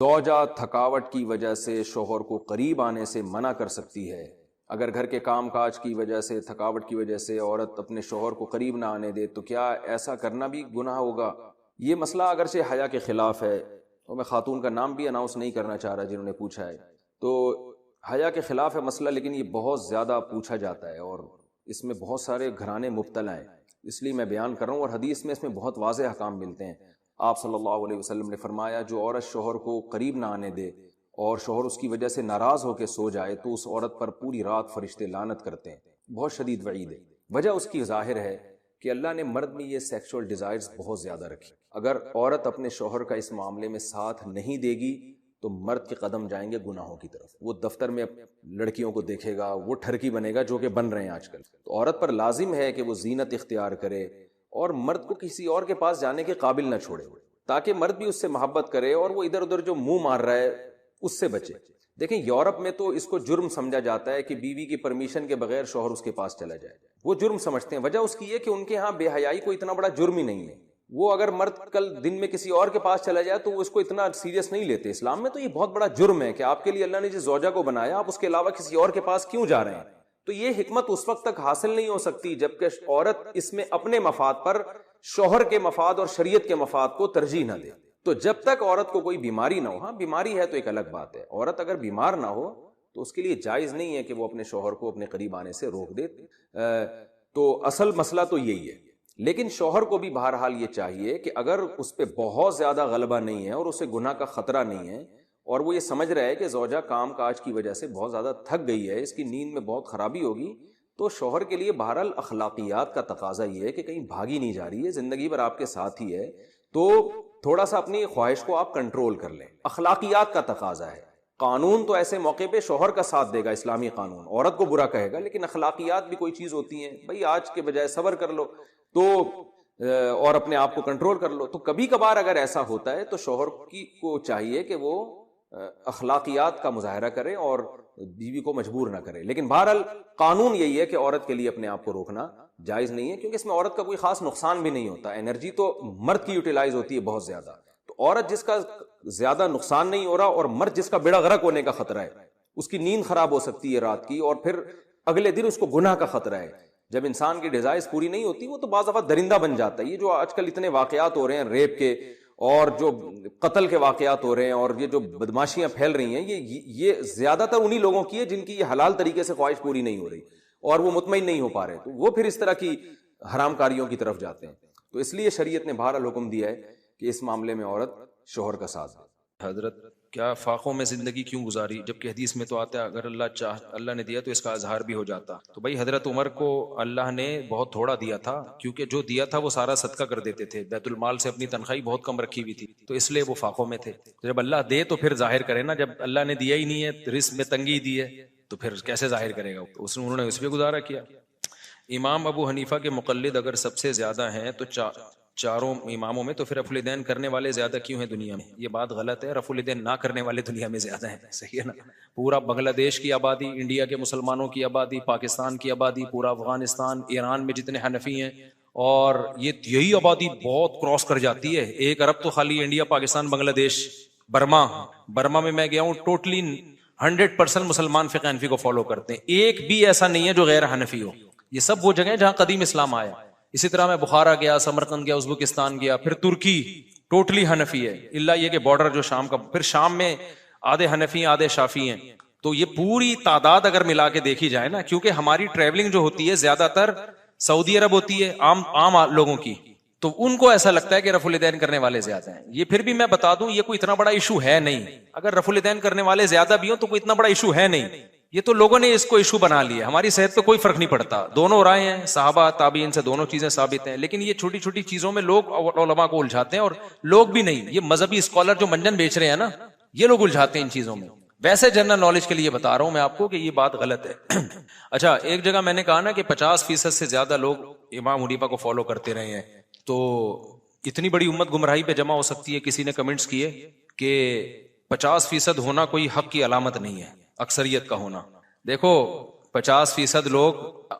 زوجہ تھکاوٹ کی وجہ سے شوہر کو قریب آنے سے منع کر سکتی ہے۔ اگر گھر کے کام کاج کی وجہ سے، تھکاوٹ کی وجہ سے عورت اپنے شوہر کو قریب نہ آنے دے تو کیا ایسا کرنا بھی گناہ ہوگا؟ یہ مسئلہ اگرچہ حیا کے خلاف ہے، اور میں خاتون کا نام بھی اناؤنس نہیں کرنا چاہ رہا جنہوں نے پوچھا ہے، تو حیا کے خلاف ہے مسئلہ، لیکن یہ بہت زیادہ پوچھا جاتا ہے اور اس میں بہت سارے گھرانے مبتلا ہیں، اس لیے میں بیان کر رہا ہوں۔ اور حدیث میں اس میں بہت واضح احکام ملتے ہیں۔ آپ صلی اللہ علیہ وسلم نے فرمایا جو عورت شوہر کو قریب نہ آنے دے اور شوہر اس کی وجہ سے ناراض ہو کے سو جائے تو اس عورت پر پوری رات فرشتے لعنت کرتے ہیں۔ بہت شدید وعید ہے۔ وجہ اس کی ظاہر ہے کہ اللہ نے مرد میں یہ سیکشول ڈیزائرز بہت زیادہ رکھی۔ اگر عورت اپنے شوہر کا اس معاملے میں ساتھ نہیں دے گی تو مرد کے قدم جائیں گے گناہوں کی طرف۔ وہ دفتر میں لڑکیوں کو دیکھے گا، وہ ٹھرکی بنے گا جو کہ بن رہے ہیں آج کل۔ تو عورت پر لازم ہے کہ وہ زینت اختیار کرے اور مرد کو کسی اور کے پاس جانے کے قابل نہ چھوڑے، تاکہ مرد بھی اس سے محبت کرے اور وہ ادھر ادھر جو منہ مار رہا ہے اس سے بچے۔ دیکھیں یورپ میں تو اس کو جرم سمجھا جاتا ہے کہ بیوی کی پرمیشن کے بغیر شوہر اس کے پاس چلا جائے، وہ جرم سمجھتے ہیں۔ وجہ اس کی یہ کہ ان کے ہاں بے حیائی کوئی اتنا بڑا جرم ہی نہیں ہے۔ وہ اگر مرد کل دن میں کسی اور کے پاس چلا جائے تو وہ اس کو اتنا سیریس نہیں لیتے۔ اسلام میں تو یہ بہت بڑا جرم ہے کہ آپ کے لیے اللہ نے جس زوجہ کو بنایا آپ اس کے علاوہ کسی اور کے پاس کیوں جا رہے ہیں۔ تو یہ حکمت اس وقت تک حاصل نہیں ہو سکتی جبکہ عورت اس میں اپنے مفاد پر شوہر کے مفاد اور شریعت کے مفاد کو ترجیح نہ دے۔ تو جب تک عورت کو کوئی بیماری نہ ہو، ہاں بیماری ہے تو ایک الگ بات ہے، عورت اگر بیمار نہ ہو تو اس کے لیے جائز نہیں ہے کہ وہ اپنے شوہر کو اپنے قریب آنے سے روک دے۔ تو اصل مسئلہ تو یہی ہے۔ لیکن شوہر کو بھی بہرحال یہ چاہیے کہ اگر اس پہ بہت زیادہ غلبہ نہیں ہے اور اسے گناہ کا خطرہ نہیں ہے اور وہ یہ سمجھ رہا ہے کہ زوجہ کام کاج کی وجہ سے بہت زیادہ تھک گئی ہے، اس کی نیند میں بہت خرابی ہوگی، تو شوہر کے لیے بہرحال اخلاقیات کا تقاضا یہ ہے کہ کہیں بھاگی نہیں جا رہی ہے، زندگی بھر آپ کے ساتھ ہی ہے، تو تھوڑا سا اپنی خواہش کو آپ کنٹرول کر لیں۔ اخلاقیات کا تقاضا ہے۔ قانون تو ایسے موقع پہ شوہر کا ساتھ دے گا، اسلامی قانون عورت کو برا کہے گا، لیکن اخلاقیات بھی کوئی چیز ہوتی ہیں، بھئی آج کے بجائے صبر کر لو تو اور اپنے آپ کو کنٹرول کر لو۔ تو کبھی کبھار اگر ایسا ہوتا ہے تو شوہر کو چاہیے کہ وہ اخلاقیات کا مظاہرہ کرے اور بیوی کو مجبور نہ کرے۔ لیکن بہرحال قانون یہی ہے کہ عورت کے لیے اپنے آپ کو روکنا جائز نہیں ہے، کیونکہ اس میں عورت کا کوئی خاص نقصان بھی نہیں ہوتا۔ انرجی تو مرد کی یوٹیلائز ہوتی ہے بہت زیادہ، تو عورت جس کا زیادہ نقصان نہیں ہو رہا اور مرد جس کا بیڑا غرق ہونے کا خطرہ ہے، اس کی نیند خراب ہو سکتی ہے رات کی اور پھر اگلے دن اس کو گناہ کا خطرہ ہے۔ جب انسان کی ڈیزائرز پوری نہیں ہوتی وہ تو بعض دفعہ درندہ بن جاتا ہے۔ یہ جو آج کل اتنے واقعات ہو رہے ہیں ریپ کے اور جو قتل کے واقعات ہو رہے ہیں اور یہ جو بدماشیاں پھیل رہی ہیں، یہ زیادہ تر انہی لوگوں کی ہے جن کی یہ حلال طریقے سے خواہش پوری نہیں ہو رہی اور وہ مطمئن نہیں ہو پا رہے، تو وہ پھر اس طرح کی حرام کاریوں کی طرف جاتے ہیں۔ تو اس لیے شریعت نے بہرحال حکم دیا ہے کہ اس معاملے میں عورت شوہر کا ساتھ دے۔ حضرت کیا فاقوں میں زندگی کیوں گزاری، جبکہ حدیث میں تو آتا ہے اگر اللہ نے دیا تو اس کا اظہار بھی ہو جاتا۔ تو بھائی حضرت عمر کو اللہ نے بہت تھوڑا دیا تھا، کیونکہ جو دیا تھا وہ سارا صدقہ کر دیتے تھے، بیت المال سے اپنی تنخواہ بہت کم رکھی ہوئی تھی، تو اس لیے وہ فاقوں میں تھے۔ جب اللہ دے تو پھر ظاہر کرے نا، جب اللہ نے دیا ہی نہیں ہے، رزق میں تنگی دی ہے تو پھر کیسے ظاہر کرے گا؟ انہوں نے اس پہ گزارا کیا۔ امام ابو حنیفہ کے مقلد اگر سب سے زیادہ ہیں تو چاروں اماموں میں، تو پھر رفع الیدین کرنے والے زیادہ کیوں ہیں دنیا میں؟ یہ بات غلط ہے، رفع الیدین نہ کرنے والے دنیا میں زیادہ ہیں، صحیح ہے نا؟ پورا بنگلہ دیش کی آبادی، انڈیا کے مسلمانوں کی آبادی، پاکستان کی آبادی، پورا افغانستان، ایران میں جتنے حنفی ہیں، اور یہی آبادی بہت کراس کر جاتی ہے۔ 1 ارب تو خالی انڈیا، پاکستان، بنگلہ دیش، برما میں گیا ہوں، ٹوٹلی 100% مسلمان فقہ حنفی کو فالو کرتے ہیں، ایک بھی ایسا نہیں ہے جو غیر حنفی ہو۔ یہ سب وہ جگہیں جہاں قدیم اسلام آیا۔ اسی طرح میں بخارا گیا، سمرقند گیا، ازبکستان گیا، پھر ترکی ٹوٹلی حنفی ہے، الا یہ کہ بارڈر جو شام کا، پھر شام میں آدھے حنفی ہیں آدھے شافی ہیں۔ تو یہ پوری تعداد اگر ملا کے دیکھی جائے نا، کیونکہ ہماری ٹریولنگ جو ہوتی ہے زیادہ تر سعودی عرب ہوتی ہے عام لوگوں کی، تو ان کو ایسا لگتا ہے کہ رفع الیدین کرنے والے زیادہ ہیں۔ یہ پھر بھی میں بتا دوں یہ کوئی اتنا بڑا ایشو ہے نہیں، اگر رفع الیدین کرنے والے زیادہ بھی ہوں تو کوئی اتنا بڑا ایشو ہے نہیں، یہ تو لوگوں نے اس کو ایشو بنا لیا۔ ہماری صحت پہ کوئی فرق نہیں پڑتا، دونوں رائے ہیں، صحابہ تابعین سے دونوں چیزیں ثابت ہیں، لیکن یہ چھوٹی چھوٹی چیزوں میں لوگ علماء کو الجھاتے ہیں، اور لوگ بھی نہیں، یہ مذہبی اسکالر جو منجن بیچ رہے ہیں نا، یہ لوگ الجھاتے ہیں ان چیزوں میں۔ ویسے جنرل نالج کے لیے بتا رہا ہوں میں آپ کو کہ یہ بات غلط ہے۔ اچھا، ایک جگہ میں نے کہا نا کہ 50% سے زیادہ لوگ امام حنیفہ کو فالو کرتے رہے ہیں، تو اتنی بڑی امت گمراہی پہ جمع ہو سکتی ہے۔ کسی نے کمنٹس کیے کہ 50% ہونا کوئی حق کی علامت نہیں ہے، اکثریت کا ہونا۔ دیکھو 50% لوگ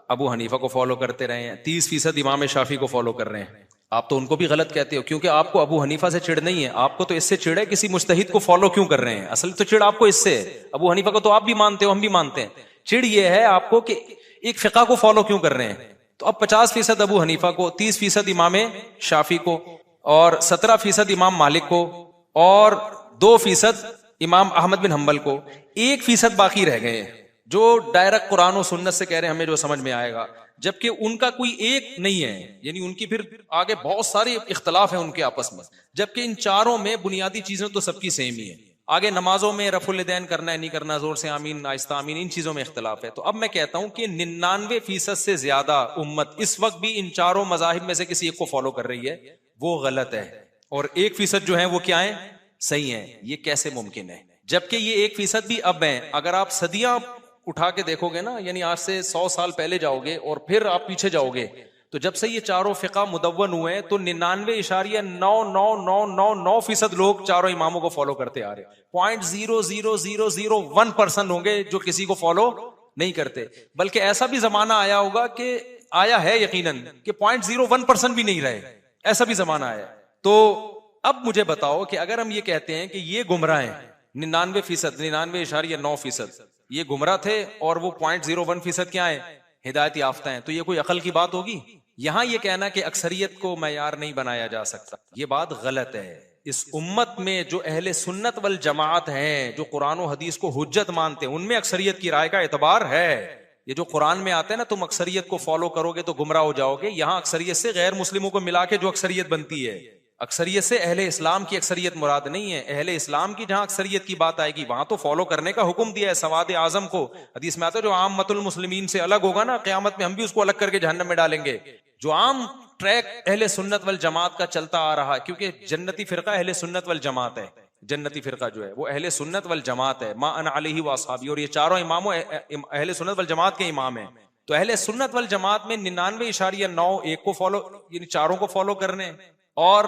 ابو حنیفہ کو فالو کرتے رہے ہیں، 30% امام شافعی کو فالو کر رہے ہیں، آپ تو ان کو بھی غلط کہتے ہو، کیونکہ آپ کو ابو حنیفہ سے چڑ نہیں ہے، آپ کو تو اس سے چڑ ہے کسی مجتہد کو فالو کیوں کر رہے ہیں، اصل تو چڑ آپ کو اس سے ہے۔ ابو حنیفہ کو تو آپ بھی مانتے ہو، ہم بھی مانتے ہیں، چڑ یہ ہے آپ کو کہ ایک فقہ کو فالو کیوں کر رہے ہیں۔ تو اب 50% ابو حنیفہ کو، 30% امام شافعی کو، اور 17% امام مالک کو، اور 2% امام احمد بن حنبل کو، 1% باقی رہ گئے ہیں جو ڈائریکٹ قرآن و سنت سے کہہ رہے ہیں ہمیں جو سمجھ میں آئے گا، جبکہ ان کا کوئی ایک نہیں ہے، یعنی ان کی پھر آگے بہت سارے اختلاف ہیں ان کے آپس میں، جبکہ ان چاروں میں بنیادی چیزیں تو سب کی سیم ہی ہے۔ آگے نمازوں میں رفع الیدین کرنا ہے نہیں کرنا، زور سے آمین آہستہ آمین، ان چیزوں میں اختلاف ہے۔ تو اب میں کہتا ہوں کہ 99% سے زیادہ امت اس وقت بھی ان چاروں مذاہب میں سے کسی ایک کو فالو کر رہی ہے، وہ غلط ہے، اور 1% جو ہیں وہ کیا ہیں؟ صحیح ہیں۔ یہ کیسے ممکن ہے؟ جبکہ یہ 1% بھی اب ہیں، اگر آپ صدیاں اٹھا کے دیکھو گے نا، یعنی آج سے 100 سال پہلے جاؤ گے اور پھر آپ پیچھے جاؤ گے، تو جب سے یہ چاروں فقہ مدون ہوئے ہیں تو 99.99999% لوگ چاروں اماموں کو فالو کرتے آ رہے ہیں۔ 0.00001% ہوں گے جو کسی کو فالو نہیں کرتے، بلکہ ایسا بھی زمانہ آیا ہوگا کہ آیا ہے یقیناً کہ 0.01% بھی نہیں رہے، ایسا بھی زمانہ آیا۔ تو اب مجھے بتاؤ کہ اگر ہم یہ کہتے ہیں کہ یہ گمراہ ہیں 99%، 99.9% یہ گمراہ تھے، اور وہ 0.01% کیا ہے؟ ہدایت یافتہ ہیں، تو یہ کوئی عقل کی بات ہوگی؟ یہاں یہ کہنا کہ اکثریت کو معیار نہیں بنایا جا سکتا، یہ بات غلط ہے۔ اس امت میں جو اہل سنت والجماعت ہیں، جو قرآن و حدیث کو حجت مانتے ہیں، ان میں اکثریت کی رائے کا اعتبار ہے۔ یہ جو قرآن میں آتے ہیں نا تم اکثریت کو فالو کرو گے تو گمراہ ہو جاؤ گے، یہاں اکثریت سے غیر مسلموں کو ملا کے جو اکثریت بنتی ہے، اکثریت سے اہل اسلام کی اکثریت مراد نہیں ہے۔ اہل اسلام کی جہاں اکثریت کی بات آئے گی وہاں تو فالو کرنے کا حکم دیا ہے سواد اعظم کو۔ حدیث میں آتا ہے جو عامۃ المسلمین سے الگ ہوگا نا، قیامت میں ہم بھی اس کو الگ کر کے جہنم میں ڈالیں گے۔ جو عام ٹریک اہل سنت والجماعت کا چلتا آ رہا ہے، کیونکہ جنتی فرقہ اہل سنت والجماعت ہے، جنتی فرقہ جو ہے وہ اہل سنت والجماعت ہے، ما انا علیہ واصحابی، اور یہ چاروں اماموں اہل سنت والجماعت کے امام ہیں۔ تو اہل سنت والجماعت میں 99.9 کو فالو، یعنی چاروں کو فالو کرنے، اور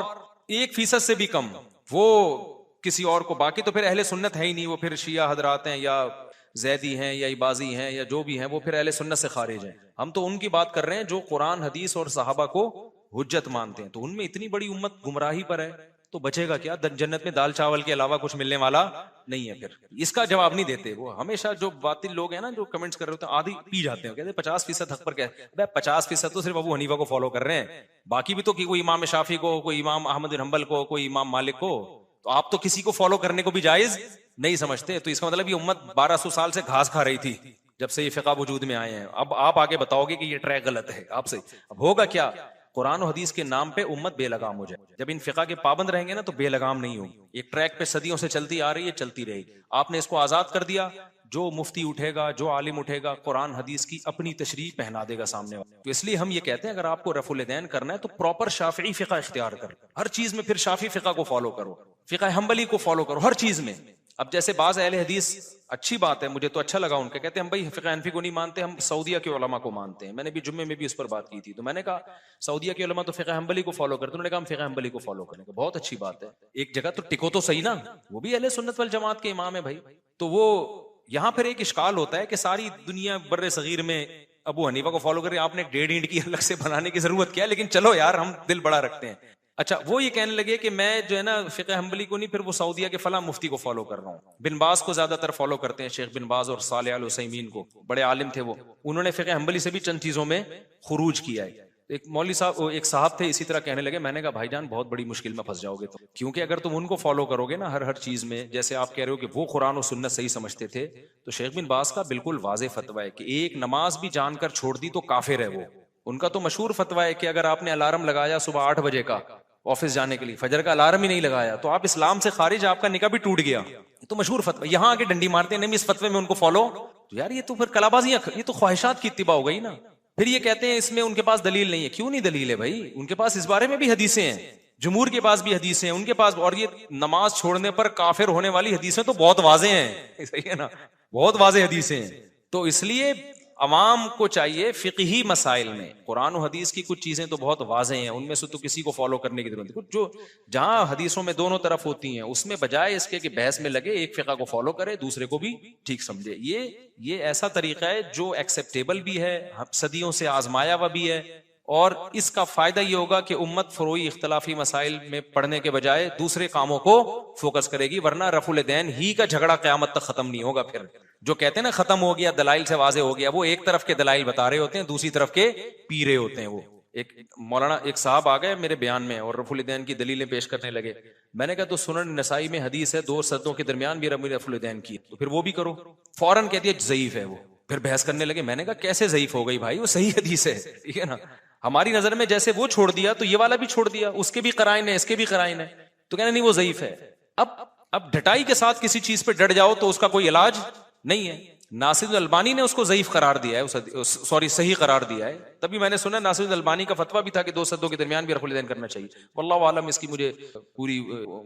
1% سے بھی کم وہ کسی اور کو، باقی تو پھر اہل سنت ہے ہی نہیں، وہ پھر شیعہ حضرات ہیں یا زیدی ہیں یا عباضی ہیں یا جو بھی ہیں، وہ پھر اہل سنت سے خارج ہیں۔ ہم تو ان کی بات کر رہے ہیں جو قرآن حدیث اور صحابہ کو حجت مانتے ہیں۔ تو ان میں اتنی بڑی امت گمراہی پر ہے تو بچے گا کیا؟ جنت میں دال چاول کے علاوہ کچھ ملنے والا نہیں ہے۔ پھر اس کا جواب نہیں دیتے وہ، ہمیشہ جو باطل لوگ ہیں نا جو کمنٹس کر رہے ہوتے ہیں آدھی پی جاتے ہیں، کہتے ہیں 50% حق پر کیا ہے؟ 50% تو صرف ابو حنیفہ کو فالو کر رہے ہیں، باقی بھی تو کوئی امام شافعی کو، کوئی امام احمد بن حنبل کو، کوئی امام مالک کو، تو آپ تو کسی کو فالو کرنے کو بھی جائز نہیں سمجھتے۔ تو اس کا مطلب یہ امت 1200 سال سے گھاس کھا رہی تھی جب سے یہ فقہ وجود میں آئے ہیں۔ اب آپ آگے بتاؤ گے کہ یہ ٹریک غلط ہے آپ سے، اب ہوگا کیا؟ قرآن و حدیث کے نام پہ امت بے لگام ہو جائے۔ جب ان فقہ کے پابند رہیں گے نا تو بے لگام نہیں ہوگی، ایک ٹریک پہ صدیوں سے چلتی آ رہی ہے، چلتی رہے گی۔ آپ نے اس کو آزاد کر دیا، جو مفتی اٹھے گا، جو عالم اٹھے گا، قرآن حدیث کی اپنی تشریح پہنا دے گا سامنے والا۔ تو اس لیے ہم یہ کہتے ہیں اگر آپ کو رفع الیدین کرنا ہے تو پراپر شافعی فقہ اختیار کرو، ہر چیز میں پھر شافعی فقہ کو فالو کرو، فقہ حنبلی کو فالو کرو ہر چیز میں۔ اب جیسے بعض اہل حدیث، اچھی بات ہے، مجھے تو اچھا لگا ان کا، کہتے ہیں ہم بھائی فقہ حنفی کو نہیں مانتے، ہم سعودیہ کے علماء کو مانتے ہیں۔ میں نے بھی جمعے میں بھی اس پر بات کی تھی، تو میں نے کہا سعودیہ کے علماء تو فقہ حنبلی کو فالو کرتے ہیں، انہوں نے کہا ہم فقہ حنبلی کو فالو کریں گے۔ بہت اچھی بات ہے، ایک جگہ تو ٹکو تو صحیح نا، وہ بھی اہل سنت والجماعت کے امام ہے بھائی۔ تو وہ یہاں پھر ایک اشکال ہوتا ہے کہ ساری دنیا بر صغیر میں ابو حنیفہ کو فالو کر رہے ہیں، آپ نے 1.5 اینٹ کی الگ سے بنانے کی ضرورت کیا ہے؟ لیکن چلو یار ہم دل بڑا رکھتے ہیں۔ اچھا وہ یہ کہنے لگے کہ میں جو ہے نا فقہ حنبلی کو نہیں، پھر وہ سعودیہ کے فلاں مفتی کو فالو کر رہا ہوں۔ بن باز کو زیادہ تر فالو کرتے ہیں، شیخ بن باز اور صالح ال عثیمین کو، بڑے عالم تھے وہ، انہوں نے فقہ حنبلی سے بھی چند چیزوں میں خروج کیا ہے۔ ایک مولوی صاحب، ایک صاحب تھے اسی طرح کہنے لگے، میں نے کہا بھائی جان بہت بڑی مشکل میں پھنس جاؤ گے تم، کیونکہ اگر تم ان کو فالو کرو گے نا ہر چیز میں، جیسے آپ کہہ رہے ہو کہ وہ قرآن و سنت صحیح سمجھتے تھے، تو شیخ بن باز کا بالکل واضح فتویٰ ہے کہ ایک نماز بھی جان کر چھوڑ دی تو کافر ہے وہ۔ ان کا تو مشہور فتویٰ ہے کہ اگر آپ نے الارم لگایا صبح 8 بجے کا آفس جانے کے لیے، فجر کا الارم ہی نہیں لگایا تو آپ اسلام سے خارج، آپ کا نکاح بھی ٹوٹ گیا۔ یہ تو مشہور فتویٰ، یہاں آگے ڈنڈی مارتے ہیں نہیں اس فتوے میں ان کو فالو، تو یار یہ تو پھر کلابازی، یہ تو خواہشات کی اتباع ہو گئی نا۔ پھر یہ کہتے ہیں اس میں ان کے پاس دلیل نہیں ہے، کیوں نہیں دلیل ہے بھائی؟ ان کے پاس اس بارے میں بھی حدیثیں ہیں، جمہور کے پاس بھی حدیثیں ہیں، ان کے پاس، اور یہ نماز چھوڑنے پر کافر ہونے والی حدیثیں تو بہت واضح ہیں، صحیح ہے نا، بہت واضح حدیثیں ہیں۔ تو اس لیے عوام کو چاہیے فقہی مسائل میں قرآن و حدیث کی کچھ چیزیں تو بہت واضح ہیں، ان میں سے تو کسی کو فالو کرنے کی ضرورت نہیں، جو جہاں حدیثوں میں دونوں طرف ہوتی ہیں اس میں بجائے اس کے کہ بحث میں لگے ایک فقہ کو فالو کرے دوسرے کو بھی ٹھیک سمجھے۔ یہ ایسا طریقہ ہے جو ایکسیپٹیبل بھی ہے، صدیوں سے آزمایا ہوا بھی ہے، اور اس کا فائدہ یہ ہوگا کہ امت فروعی اختلافی مسائل میں پڑھنے کے بجائے دوسرے کاموں کو فوکس کرے گی، ورنہ رفع الدین ہی کا جھگڑا قیامت تک ختم نہیں ہوگا. پھر جو کہتے ہیں نا ختم ہو گیا، دلائل سے واضح ہو گیا، وہ ایک طرف کے دلائل بتا رہے ہوتے ہیں، دوسری طرف کے پی رہے ہوتے ہیں. وہ ایک مولانا ایک صاحب آ گئے میرے بیان میں اور رفع الدین کی دلیلیں پیش کرنے لگے. میں نے کہا تو سنن نسائی میں حدیث ہے 2 سجدوں کے درمیان بھی رفع الدین کی، تو پھر وہ بھی کرو. فوراً کہتی ہے ضعیف ہے وہ. پھر بحث کرنے لگے. میں نے کہا کیسے ضعیف ہو گئی بھائی، وہ صحیح حدیث ہے، ٹھیک ہے نا. ہماری نظر میں جیسے وہ چھوڑ دیا تو یہ والا بھی چھوڑ دیا، اس کے بھی قرائن ہے، اس کے بھی قرائن ہے، تو کہنا نہیں وہ ضعیف ہے. اب ڈٹائی کے ساتھ کسی چیز پہ ڈٹ جاؤ تو اس کا کوئی علاج نہیں ہے. ناصر الالبانی نے اس کو ضعیف قرار دیا ہے، صحیح قرار دیا ہے. تبھی میں نے سنا ناصر الالبانی کا فتویٰ بھی تھا کہ 2 سجدوں کے درمیان بھی رفع الدین کرنا چاہیے. واللہ عالم، اس کی مجھے پوری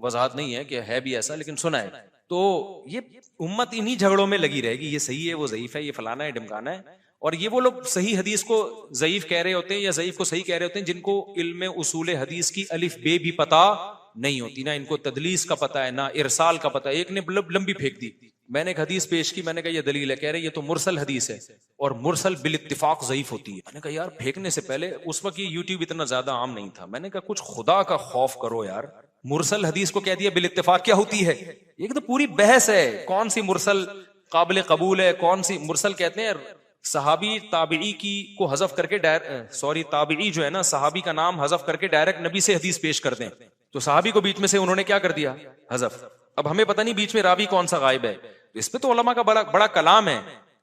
وضاحت نہیں ہے کہ ہے بھی ایسا، لیکن سنا ہے. تو یہ امت انہی جھگڑوں میں لگی رہے گی، یہ صحیح ہے وہ ضعیف ہے، یہ فلانا ہے ڈمکانا ہے. اور یہ وہ لوگ صحیح حدیث کو ضعیف کہہ رہے ہوتے ہیں یا ضعیف کو صحیح کہہ رہے ہوتے ہیں جن کو علم اصول حدیث کی الف بے بھی پتا نہیں ہوتی، نہ ان کو تدلیس کا پتا ہے، نہ ارسال کا پتا ہے. ایک نے لمبی پھینک دی، میں نے ایک حدیث پیش کی، میں نے کہا یہ دلیل ہے، کہہ رہے یہ تو مرسل حدیث ہے اور مرسل بالاتفاق ضعیف ہوتی ہے. میں نے کہا یار پھینکنے سے پہلے، اس وقت یہ یوٹیوب اتنا زیادہ عام نہیں تھا، میں نے کہا کچھ خدا کا خوف کرو یار. مرسل حدیث کو کہہ دیا بالاتفاق کیا ہوتی ہے. یہ تو پوری بحث ہے کون سی مرسل قابل قبول ہے، کون سی مرسل کہتے ہیں صحابی تابعی کی کو حذف کر کے تابعی جو ہے نا صحابی کا نام حذف کر کے ڈائریکٹ نبی سے حدیث پیش کر دیں، تو صحابی کو بیچ میں سے انہوں نے کیا کر دیا، حذف. اب ہمیں پتہ نہیں بیچ میں راوی کون سا غائب ہے. اس پہ تو علماء کا بڑا کلام ہے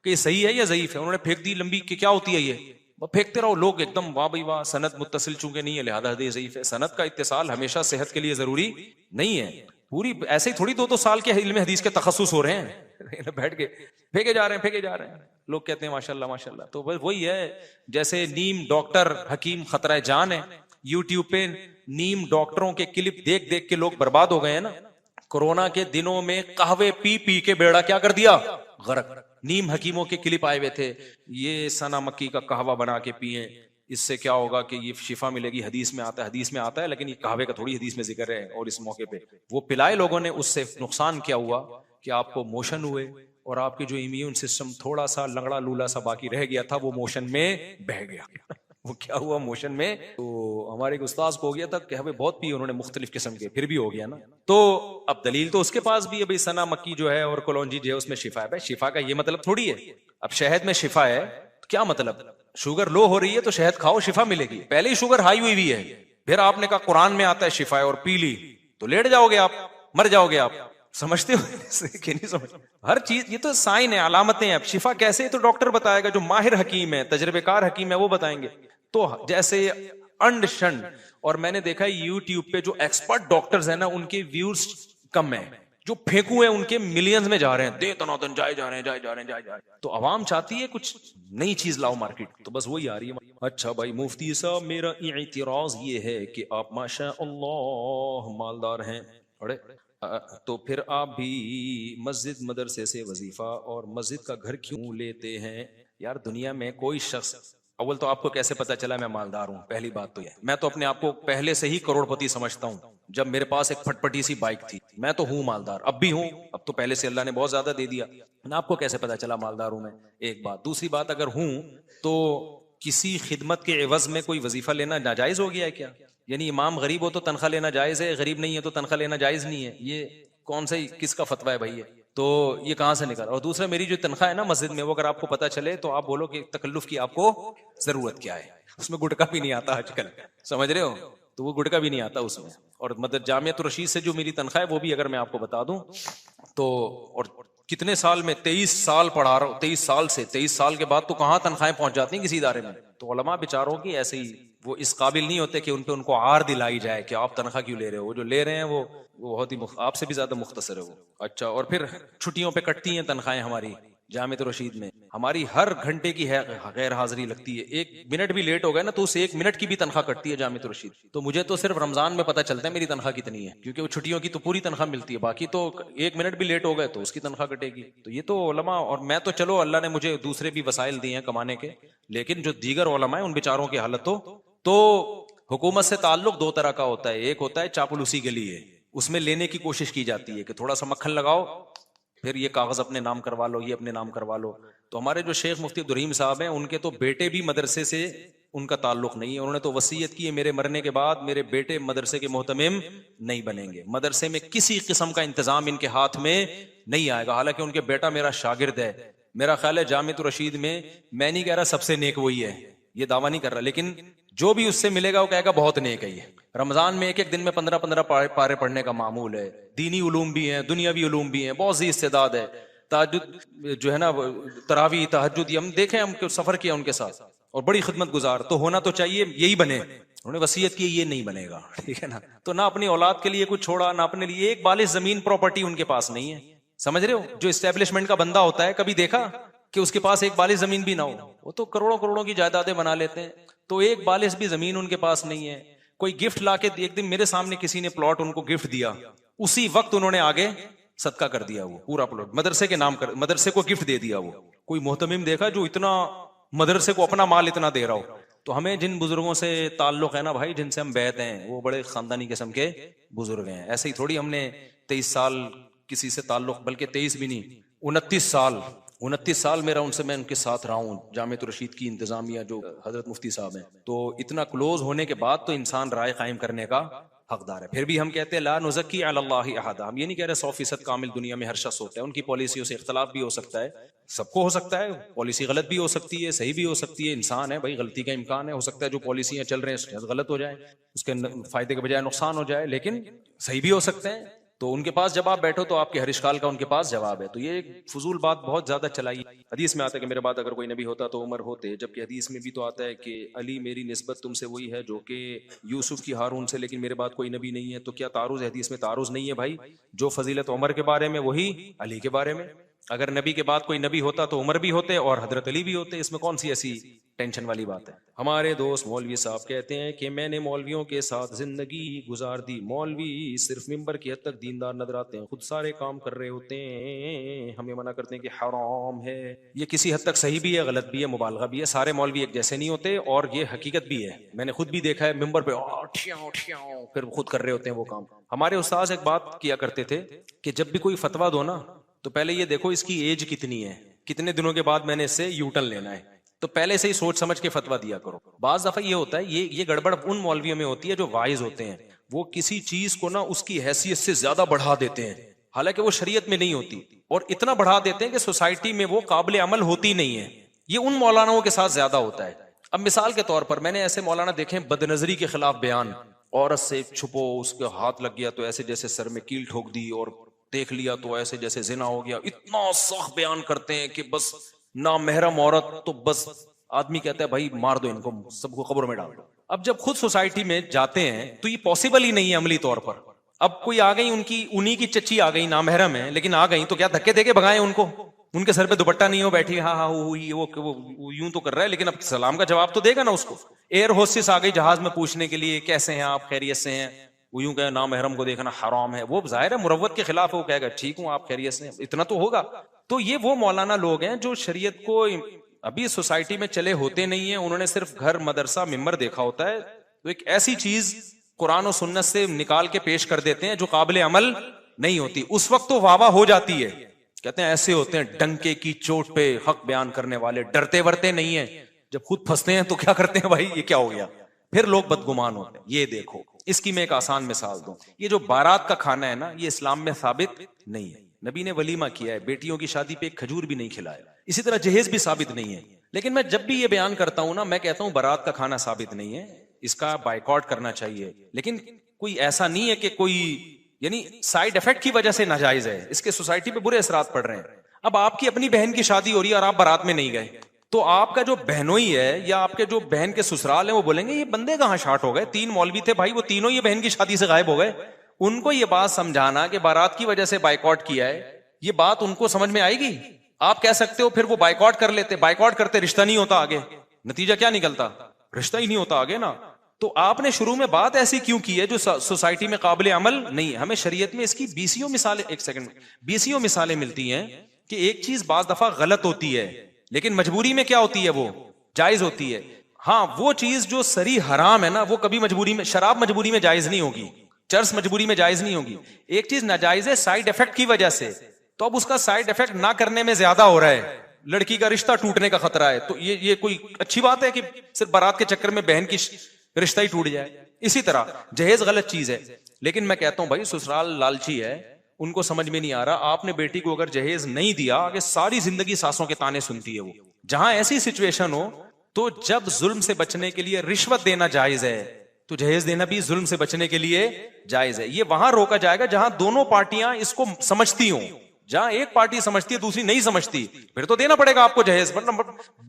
کہ یہ صحیح ہے یا ضعیف ہے. انہوں نے پھینک دی لمبی کہ کیا ہوتی ہے یہ، پھینکتے رہو. لوگ ایک دم واہ بھائی واہ، سند متصل چونکہ نہیں ہے لہذا حدیث ضعیف ہے. سند کا اتصال ہمیشہ صحت کے لیے ضروری نہیں ہے. پوری ایسے ہی تھوڑی 2 سال کے علم حدیث کے تخصص ہو رہے ہیں، بیٹھ کے پھینکے جا رہے ہیں. لوگ کہتے ہیں ماشاءاللہ ماشاءاللہ. تو وہی ہے جیسے نیم ڈاکٹر حکیم خطرہ جان ہے. یوٹیوب پہ نیم ڈاکٹروں کے کلپ دیکھ دیکھ کے لوگ برباد ہو گئے ہیں نا. کورونا کے دنوں میں قہوے پی پی کے بیڑا کیا کر دیا، غرق. نیم حکیموں کے کلپ آئے ہوئے تھے، یہ سنا مکی کا قہوہ بنا کے پیئیں، اس سے کیا ہوگا کہ یہ شفا ملے گی. حدیث میں آتا ہے لیکن یہ قہوے کا تھوڑی حدیث میں ذکر ہے. اور اس موقع پہ وہ پلائے لوگوں نے، اس سے نقصان کیا ہوا کہ آپ کو موشن ہوئے اور آپ کے جو امیون سسٹم تھوڑا سا لنگڑا لولا سا باقی رہ گیا تھا وہ موشن میں بہہ گیا. وہ کیا ہوا موشن میں، تو ہمارے ایک استاذ کو ہو گیا تھا کہ ہمیں بہت پی انہوں نے مختلف قسم کے، پھر بھی ہو گیا نا. تو اب دلیل تو اس کے پاس بھی ہے بھائی سنا مکی جو ہے اور کلونجی جو ہے اس میں شفا ہے. بھائی شفا کا یہ مطلب تھوڑی ہے اب شہد میں شفا ہے تو کیا مطلب، شوگر لو ہو رہی ہے تو شہد کھاؤ شفا ملے گی. پہلے ہی شوگر ہائی ہوئی ہے، پھر آپ نے کہا قرآن میں آتا ہے شفا ہے اور پی لی تو لیٹ جاؤ گے آپ، مر جاؤ گے آپ. سمجھتے ہو کہ نہیں سمجھ؟ ہر چیز یہ تو سائن ہے، علامتیں ہیں. اب شفا کیسے تو ڈاکٹر بتائے گا، جو ماہر حکیم ہے تجربہ کار حکیم ہے وہ بتائیں گے. تو جیسے انڈ شنڈ. اور میں نے دیکھا یوٹیوب پہ جو ایکسپرٹ ڈاکٹرز ہیں نا ان کے ویوز کم ہیں، جو پھینکو ہیں ان کے ملینز میں جا رہے ہیں، دے تنادن جائے جا رہے ہیں. تو عوام چاہتی ہے کچھ نئی چیز لاؤ مارکیٹ، تو بس وہی آ رہی ہے. اچھا بھائی مفتی صاحب میرا اعتراض یہ ہے کہ آپ ماشاء اللہ مالدار ہیں، تو پھر آپ بھی مسجد مدرسے سے وظیفہ اور مسجد کا گھر کیوں لیتے ہیں؟ یار دنیا میں کوئی شخص، اول تو آپ کو کیسے پتا چلا میں مالدار ہوں؟ پہلی بات تو یہ، میں تو اپنے آپ کو پہلے سے ہی کروڑ پتی سمجھتا ہوں. جب میرے پاس ایک پھٹ پٹی سی بائک تھی، میں تو ہوں مالدار، اب بھی ہوں، اب تو پہلے سے اللہ نے بہت زیادہ دے دیا. آپ کو کیسے پتا چلا مالدار ہوں میں؟ ایک بات. دوسری بات، اگر ہوں تو کسی خدمت کے عوض میں کوئی وظیفہ لینا ناجائز ہو گیا ہے کیا؟ یعنی امام غریب ہو تو تنخواہ لینا جائز ہے، غریب نہیں ہے تو تنخواہ لینا جائز نہیں ہے؟ یہ کون سے کس کا فتویٰ ہے بھائی یہ؟ تو یہ کہاں سے نکلا؟ اور دوسرا میری جو تنخواہ ہے نا مسجد میں، وہ اگر آپ کو پتا چلے تو آپ بولو کہ تکلف کی آپ کو ضرورت کیا ہے. اس میں گٹکا بھی نہیں آتا آج کل، سمجھ رہے ہو؟ تو وہ گٹکا بھی نہیں آتا اس میں. اور مدد جامعۃ الرشید سے جو میری تنخواہ ہے وہ بھی اگر میں آپ کو بتا دوں تو، اور کتنے سال میں 23 سال پڑھا رہا ہوں، 23 سال کے بعد تو کہاں تنخواہیں پہنچ جاتی ہیں کسی ادارے میں. تو علماء بیچاروں کی ایسے ہی وہ اس قابل نہیں ہوتے کہ ان کو عار دلائی جائے کہ آپ تنخواہ کیوں لے رہے ہو. وہ جو لے رہے ہیں وہ بہت ہی آپ سے بھی زیادہ مختصر ہے وہ. اچھا، اور پھر چھٹیوں پہ کٹتی ہیں تنخواہیں ہماری جامعۃ الرشید میں. ہماری ہر گھنٹے کی غیر حاضری لگتی ہے، 1 منٹ بھی لیٹ ہو گئے نا تو اس 1 منٹ کی بھی تنخواہ کٹتی ہے جامعۃ الرشید. تو مجھے تو صرف رمضان میں پتہ چلتا ہے میری تنخواہ کتنی ہے، کیونکہ وہ چھٹیوں کی تو پوری تنخواہ ملتی ہے، باقی تو 1 منٹ بھی لیٹ ہو گئے تو اس کی تنخواہ کٹے گی. تو یہ تو علماء، اور میں تو چلو اللہ نے مجھے دوسرے بھی وسائل دیے ہیں کمانے کے، لیکن جو دیگر علماء ہیں ان بیچاروں کی حالت تو حکومت سے تعلق 2 طرح کا ہوتا ہے. ایک ہوتا ہے چاپلوسی کے لیے، اس میں لینے کی کوشش کی جاتی ہے کہ تھوڑا سا مکھن لگاؤ، پھر یہ کاغذ اپنے نام کروا لو، یہ اپنے نام کروا لو. تو ہمارے جو شیخ مفتی عبدالرحیم صاحب ہیں ان کے تو بیٹے بھی مدرسے سے ان کا تعلق نہیں ہے. انہوں نے تو وصیت کی ہے میرے مرنے کے بعد میرے بیٹے مدرسے کے محتمم نہیں بنیں گے, مدرسے میں کسی قسم کا انتظام ان کے ہاتھ میں نہیں آئے گا. حالانکہ ان کے بیٹا میرا شاگرد ہے. میرا خیال ہے جامعۃ الرشید میں نہیں کہہ رہا سب سے نیک وہی ہے, یہ دعویٰ نہیں کر رہا, لیکن جو بھی اس سے ملے گا وہ کہے گا بہت نیک ہے. یہ رمضان میں ایک دن میں 15 پارے پڑھنے کا معمول ہے. دینی علوم بھی ہیں, دنیاوی علوم بھی ہیں, بہت سی استعداد ہے. تہجد جو ہے نا, تراویح تہجد, ہم دیکھیں, ہم سفر کیا ان کے ساتھ, اور بڑی خدمت گزار. تو ہونا تو چاہیے یہی بنے. انہوں نے وصیت کی یہ نہیں بنے گا, ٹھیک ہے نا. تو نہ اپنی اولاد کے لیے کچھ چھوڑا, نہ اپنے لیے ایک بالغ زمین پراپرٹی ان کے پاس نہیں ہے. سمجھ رہے ہو, جو اسٹیبلشمنٹ کا بندہ ہوتا ہے, کبھی دیکھا کہ اس کے پاس ایک بالغ زمین بھی نہ ہو؟ وہ تو کروڑوں کروڑوں کی جائیدادیں بنا لیتے ہیں. تو ایک بالغ بھی زمین ان کے پاس نہیں ہے. کوئی گفٹ لا کے, ایک دن میرے سامنے کسی نے پلاٹ ان کو گفٹ دیا, اسی وقت انہوں نے آگے صدقہ کر دیا, وہ پورا پلاٹ مدرسے کے نام کر, مدرسے کو گفٹ دے دیا. وہ کوئی محتمم دیکھا جو اتنا مدرسے کو اپنا مال اتنا دے رہا ہو. تو ہمیں جن بزرگوں سے تعلق ہے نا بھائی, جن سے ہم بیعت ہیں, وہ بڑے خاندانی قسم کے بزرگ ہیں. ایسے ہی تھوڑی ہم نے 23 سال کسی سے تعلق, بلکہ 23 بھی نہیں, 29 سال میرا ان سے, میں ان کے ساتھ رہا ہوں. جامعۃ الرشید کی انتظامیہ جو حضرت مفتی صاحب ہیں, تو اتنا کلوز ہونے کے بعد تو انسان رائے قائم کرنے کا حقدار ہے. پھر بھی ہم کہتے ہیں لا نزکی علی اللہ احد. ہم یہ نہیں کہہ رہے 100% کامل دنیا میں ہر شخص ہوتا ہے, ان کی پالیسیوں سے اختلاف بھی ہو سکتا ہے, سب کو ہو سکتا ہے. پالیسی غلط بھی ہو سکتی ہے, صحیح بھی ہو سکتی ہے. انسان ہے بھائی, غلطی کا امکان ہے. ہو سکتا ہے جو پالیسیاں چل رہے ہیں غلط ہو جائے, اس کے فائدے کے بجائے نقصان ہو جائے, لیکن صحیح بھی ہو سکتے ہیں. تو ان کے پاس جب آپ بیٹھو تو آپ کے ہر اشکال کا ان کے پاس جواب ہے. تو یہ ایک فضول بات بہت زیادہ چلائی. حدیث میں آتا ہے کہ میرے بعد اگر کوئی نبی ہوتا تو عمر ہوتے, جبکہ حدیث میں بھی تو آتا ہے کہ علی میری نسبت تم سے وہی ہے جو کہ یوسف کی ہارون سے, لیکن میرے بعد کوئی نبی نہیں ہے. تو کیا تعارض ہے؟ حدیث میں تعارض نہیں ہے بھائی. جو فضیلت عمر کے بارے میں وہی علی کے بارے میں. اگر نبی کے بعد کوئی نبی ہوتا تو عمر بھی ہوتے اور حضرت علی بھی ہوتے. اس میں کون سی ایسی ٹینشن والی بات ہے؟ ہمارے دوست مولوی صاحب کہتے ہیں کہ میں نے مولویوں کے ساتھ زندگی گزار دی. مولوی صرف ممبر کی حد تک دیندار نظر آتے ہیں, خود سارے کام کر رہے ہوتے ہیں, ہمیں منع کرتے ہیں کہ حرام ہے. یہ کسی حد تک صحیح بھی ہے, غلط بھی ہے, مبالغہ بھی ہے. سارے مولوی ایک جیسے نہیں ہوتے, اور یہ حقیقت بھی ہے. میں نے خود بھی دیکھا ہے ممبر پہ پھر خود کر رہے ہوتے ہیں وہ کام. ہمارے استاذ ایک بات کیا کرتے تھے کہ جب بھی کوئی فتویٰ دو نا تو پہلے یہ دیکھو اس کی ایج کتنی ہے, کتنے دنوں کے بعد میں نے اس سے یو ٹرن لینا ہے. تو پہلے سے ہی سوچ سمجھ کے فتویٰ دیا کرو. بعض دفعہ یہ ہوتا ہے, یہ گڑبڑ ان مولویوں میں ہوتی ہے جو واعظ ہوتے ہیں, وہ کسی چیز کو نا اس کی حیثیت سے زیادہ بڑھا دیتے ہیں, حالانکہ وہ شریعت میں نہیں ہوتی, اور اتنا بڑھا دیتے ہیں کہ سوسائٹی میں وہ قابل عمل ہوتی نہیں ہے. یہ ان مولاناؤں کے ساتھ زیادہ ہوتا ہے. اب مثال کے طور پر میں نے ایسے مولانا دیکھے بد نظری کے خلاف بیان, عورت سے چھپو, اس کے ہاتھ لگ گیا تو ایسے جیسے سر میں کیل ٹھوک دی, اور دیکھ لیا تو ایسے جیسے زنا ہو گیا. اتنا سخت بیان کرتے ہیں کہ بس نامحرم عورت تو بس آدمی کہتا ہے بھائی مار دو ان کو, سب کو قبر میں ڈال دو. اب جب خود سوسائٹی میں جاتے ہیں تو یہ پاسبل ہی نہیں ہے عملی طور پر. اب کوئی آ گئی, انہی کی چچی آ گئی, نامحرم ہے لیکن آ گئی, تو کیا دھکے دے کے بھگائیں ان کو؟ ان کے سر پہ دوپٹہ نہیں ہو, بیٹھی ہاں وہ یوں تو کر رہا ہے, لیکن اب سلام کا جواب تو دے گا نا اس کو. ایئر ہوسٹس آ گئی جہاز میں پوچھنے کے لیے کیسے ہیں آپ, خیریت سے ہیں, وہ یوں کہ نامحرم کو دیکھنا حرام ہے. وہ ظاہر ہے مروت کے خلاف ہے, وہ کہے گا ٹھیک ہوں آپ خیریت سے, اتنا تو ہوگا. تو یہ وہ مولانا لوگ ہیں جو شریعت کو ابھی سوسائٹی میں چلے ہوتے نہیں ہیں, انہوں نے صرف گھر مدرسہ ممبر دیکھا ہوتا ہے, تو ایک ایسی چیز قرآن و سنت سے نکال کے پیش کر دیتے ہیں جو قابل عمل نہیں ہوتی. اس وقت تو واہ واہ ہو جاتی ہے, کہتے ہیں ایسے ہوتے ہیں ڈنکے کی چوٹ پہ حق بیان کرنے والے, ڈرتے ورتے نہیں ہیں. جب خود پھنستے ہیں تو کیا کرتے ہیں بھائی, یہ کیا ہو گیا, پھر لوگ بدگمان ہوتے ہیں. یہ دیکھو, اس کی میں ایک آسان مثال دوں. یہ جو بارات کا کھانا ہے نا, یہ اسلام میں ثابت نہیں ہے. نبی نے ولیمہ کیا ہے, بیٹیوں کی شادی پہ ایک کھجور بھی نہیں کھلایا. اسی طرح جہیز بھی ثابت نہیں ہے. لیکن میں جب بھی یہ بیان کرتا ہوں نا, میں کہتا ہوں بارات کا کھانا ثابت نہیں ہے, اس کا بائیکاٹ کرنا چاہیے. لیکن کوئی ایسا نہیں ہے کہ کوئی یعنی سائیڈ افیکٹ کی وجہ سے ناجائز ہے, اس کے سوسائٹی پہ برے اثرات پڑ رہے ہیں. اب آپ کی اپنی بہن کی شادی ہو رہی ہے اور آپ بارات میں نہیں گئے, تو آپ کا جو بہنوئی ہے یا آپ کے جو بہن کے سسرال ہیں وہ بولیں گے یہ بندے کہاں شارٹ ہو گئے, 3 مولوی تھے بھائی, وہ تینوں یہ بہن کی شادی سے غائب ہو گئے. ان کو یہ بات سمجھانا کہ بارات کی وجہ سے بائیکاٹ کیا ہے, یہ بات ان کو سمجھ میں آئے گی؟ آپ کہہ سکتے ہو پھر وہ بائیکاٹ کر لیتے, بائیکاٹ کرتے رشتہ نہیں ہوتا آگے, نتیجہ کیا نکلتا, رشتہ ہی نہیں ہوتا آگے نا. تو آپ نے شروع میں بات ایسی کیوں کی ہے جو سوسائٹی میں قابل عمل نہیں ہے؟ ہمیں شریعت میں اس کی بیسیوں مثالیں, ایک سیکنڈ, بیسیوں مثالیں ملتی ہیں کہ ایک چیز بعض دفعہ غلط ہوتی ہے لیکن مجبوری میں کیا ہوتی ہے, وہ جائز ہوتی ہے. ہاں وہ چیز جو سری حرام ہے نا, وہ کبھی مجبوری میں, شراب مجبوری میں جائز نہیں ہوگی, چرس مجبوری میں جائز نہیں ہوگی. ایک چیز ناجائز ہے سائیڈ افیکٹ کی وجہ سے, تو اب اس کا سائیڈ افیکٹ نہ کرنے میں زیادہ ہو رہا ہے, لڑکی کا رشتہ ٹوٹنے کا خطرہ ہے، تو یہ کوئی اچھی بات ہے کہ صرف بارات کے چکر میں بہن کی رشتہ ہی ٹوٹ جائے؟ اسی طرح جہیز غلط چیز ہے، لیکن میں کہتا ہوں بھائی سسرال لالچی ہے، ان کو سمجھ میں نہیں آ رہا، آپ نے بیٹی کو اگر جہیز نہیں دیا، آگے ساری زندگی ساسوں کے تانے سنتی ہے وہ. جہاں ایسی سچویشن ہو تو جب ظلم سے بچنے کے لیے رشوت دینا جائز ہے تو جہیز دینا بھی ظلم سے بچنے کے لیے جائز ہے. یہ وہاں روکا جائے گا جہاں دونوں پارٹیاں اس کو سمجھتی ہوں. جہاں ایک پارٹی سمجھتی ہے دوسری نہیں سمجھتی، پھر تو دینا پڑے گا آپ کو جہیز، ورنہ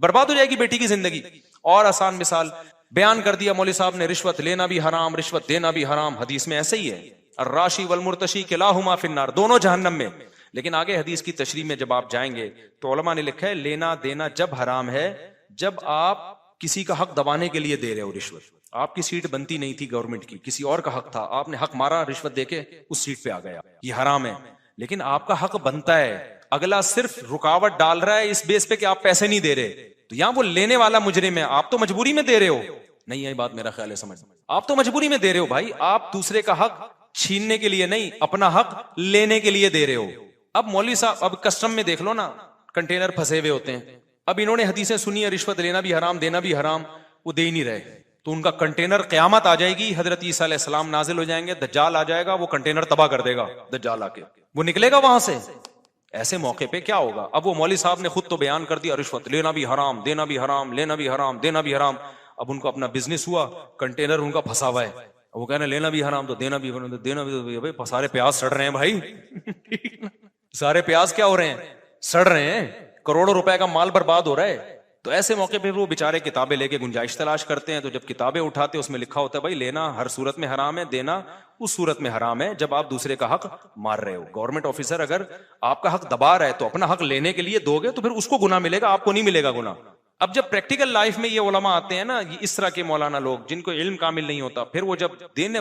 برباد ہو جائے گی بیٹی کی زندگی. اور آسان مثال بیان کر دیا مولوی صاحب نے، رشوت لینا بھی حرام، رشوت دینا بھی حرام. حدیث میں ایسے ہی ہے، الراشی والمرتشی کلاہما فی النار، دونوں جہنم میں. لیکن آگے حدیث کی تشریح میں جب آپ جائیں گے تو علماء نے لکھا ہے لینا دینا جب حرام ہے جب آپ کسی کا حق دبانے کے لیے دے رہے ہو رشوت. آپ کی سیٹ بنتی نہیں تھی گورنمنٹ کی، کسی اور کا حق تھا، آپ نے حق مارا، رشوت دے کے اس سیٹ پہ آ گیا، یہ حرام ہے. لیکن آپ کا حق بنتا ہے، اگلا صرف رکاوٹ ڈال رہا ہے اس بیس پہ کہ آپ پیسے نہیں دے رہے، تو یہاں وہ لینے والا مجرم ہے، آپ تو مجبوری میں دے رہے ہو. نہیں ہے بات، میرا خیال ہے سمجھ، آپ تو مجبوری میں دے رہے ہو بھائی، آپ دوسرے کا حق چھیننے کے لیے نہیں، اپنا حق لینے کے لیے دے رہے ہو. اب مولوی صاحب اب کسٹم میں دیکھ لو نا، کنٹینر پھنسے ہوئے ہوتے ہیں، اب انہوں نے حدیثیں سنی ہے رشوت لینا بھی حرام دینا بھی حرام، وہ دے ہی نہیں رہے، تو ان کا کنٹینر قیامت آ جائے گی، حضرت عیسیٰ علیہ السلام نازل ہو جائیں گے، دجال آ جائے گا، وہ کنٹینر تباہ کر دے گا، دجال آ کے وہ نکلے گا وہاں سے. ایسے موقع پہ کیا ہوگا؟ اب وہ مولوی صاحب نے خود تو بیان کر دیا رشوت لینا بھی حرام دینا بھی حرام، لینا بھی حرام دینا بھی حرام. اب ان کو اپنا بزنس ہوا، کنٹینر ان کا پھنسا ہوا ہے، وہ کہنا لینا بھی حرام تو دینا بھی دینا بھی. سارے پیاز سڑ رہے ہیں بھائی سارے پیاز کیا ہو رہے ہیں؟ سڑ رہے ہیں، کروڑوں روپے کا مال برباد ہو رہا ہے. تو ایسے موقع پہ وہ بےچارے کتابیں لے کے گنجائش تلاش کرتے ہیں، تو جب کتابیں اٹھاتے اس میں لکھا ہوتا ہے بھائی لینا ہر صورت میں حرام ہے، دینا اس صورت میں حرام ہے جب آپ دوسرے کا حق مار رہے ہو. گورنمنٹ آفیسر اگر آپ کا حق دبا رہا ہے تو اپنا حق لینے کے لیے دو گے تو پھر اس کو گناہ ملے گا، آپ کو نہیں ملے گا گناہ. اب جب پریکٹیکل لائف میں یہ علماء آتے ہیں نا، اس طرح کے مولانا لوگ جن کو علم کامل نہیں ہوتا، پھر وہ جب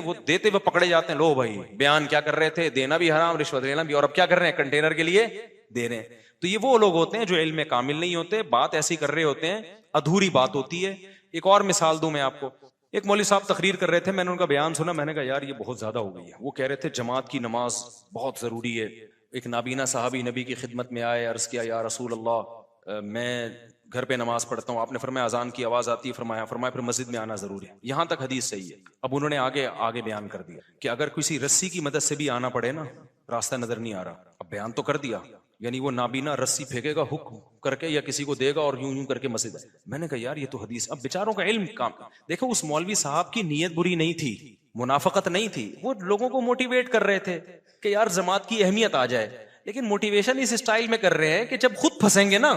وہ دیتے ہوئے پکڑے جاتے ہیں، لو بھائی بیان کیا کر رہے تھے، دینا بھی حرام رشوت لینا بھی، اور اب کیا کر رہے ہیں، کنٹینر کے لیے دے رہے ہیں. تو یہ وہ لوگ ہوتے ہیں جو علم میں کامل نہیں ہوتے، بات ایسی کر رہے ہوتے ہیں، ادھوری بات ہوتی ہے. ایک اور مثال دوں میں آپ کو، ایک مولوی صاحب تقریر کر رہے تھے، میں نے ان کا بیان سنا، میں نے کہا یار یہ بہت زیادہ ہو گئی ہے. وہ کہہ رہے تھے جماعت کی نماز بہت ضروری ہے. ایک نابینا صحابی نبی کی خدمت میں آئے، عرض کیا یا رسول اللہ میں گھر پہ نماز پڑھتا ہوں. آپ نے فرمایا اذان کی آواز آتی ہے، فرمایا پھر مسجد میں آنا ضروری ہے. یہاں تک حدیث صحیح ہے. اب انہوں نے آگے بیان کر دیا کہ اگر کسی رسی کی مدد سے بھی آنا پڑے نا، راستہ نظر نہیں آ رہا، اب بیان تو کر دیا، یعنی وہ نابینا رسی پھینکے گا ہک کر کے یا کسی کو دے گا اور یوں کر کے مسجد ہے. میں نے کہا یار یہ تو حدیث، اب بیچاروں کا علم کام. دیکھو اس مولوی صاحب کی نیت بری نہیں تھی، منافقت نہیں تھی، وہ لوگوں کو موٹیویٹ کر رہے تھے کہ یار جماعت کی اہمیت آ جائے. لیکن موٹیویشن اس اسٹائل میں کر رہے ہیں کہ جب خود پھنسیں گے نا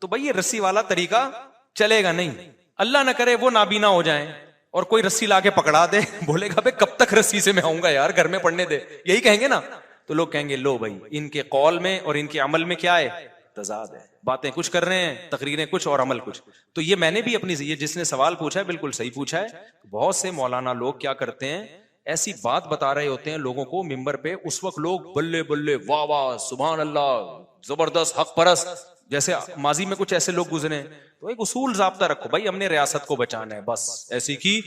تو بھائی یہ رسی والا طریقہ چلے گا نہیں. اللہ نہ کرے وہ نابینا ہو جائیں اور کوئی رسی لا کے پکڑا دے، بولے گا بھائی کب تک رسی سے میں آؤں گا یار، گھر میں پڑھنے دے، یہی کہیں گے نا. تو لوگ کہیں گے لو بھائی ان کے قول میں اور ان کے عمل میں کیا ہے، تضاد ہے، باتیں کچھ کر رہے ہیں، تقریریں کچھ اور عمل کچھ. تو یہ میں نے بھی اپنی، یہ جس نے سوال پوچھا ہے بالکل صحیح پوچھا ہے. بہت سے مولانا لوگ کیا کرتے ہیں، ایسی بات بتا رہے ہوتے ہیں لوگوں کو ممبر پہ، اس وقت لوگ بلے بلے واہ واہ سبحان اللہ زبردست حق پرست، جیسے ماضی میں کچھ ایسے لوگ گزرے. تو ایک اصول ضابطہ رکھو بھائی، ہم نے ریاست کو بچانا ہے بس، ایسی کی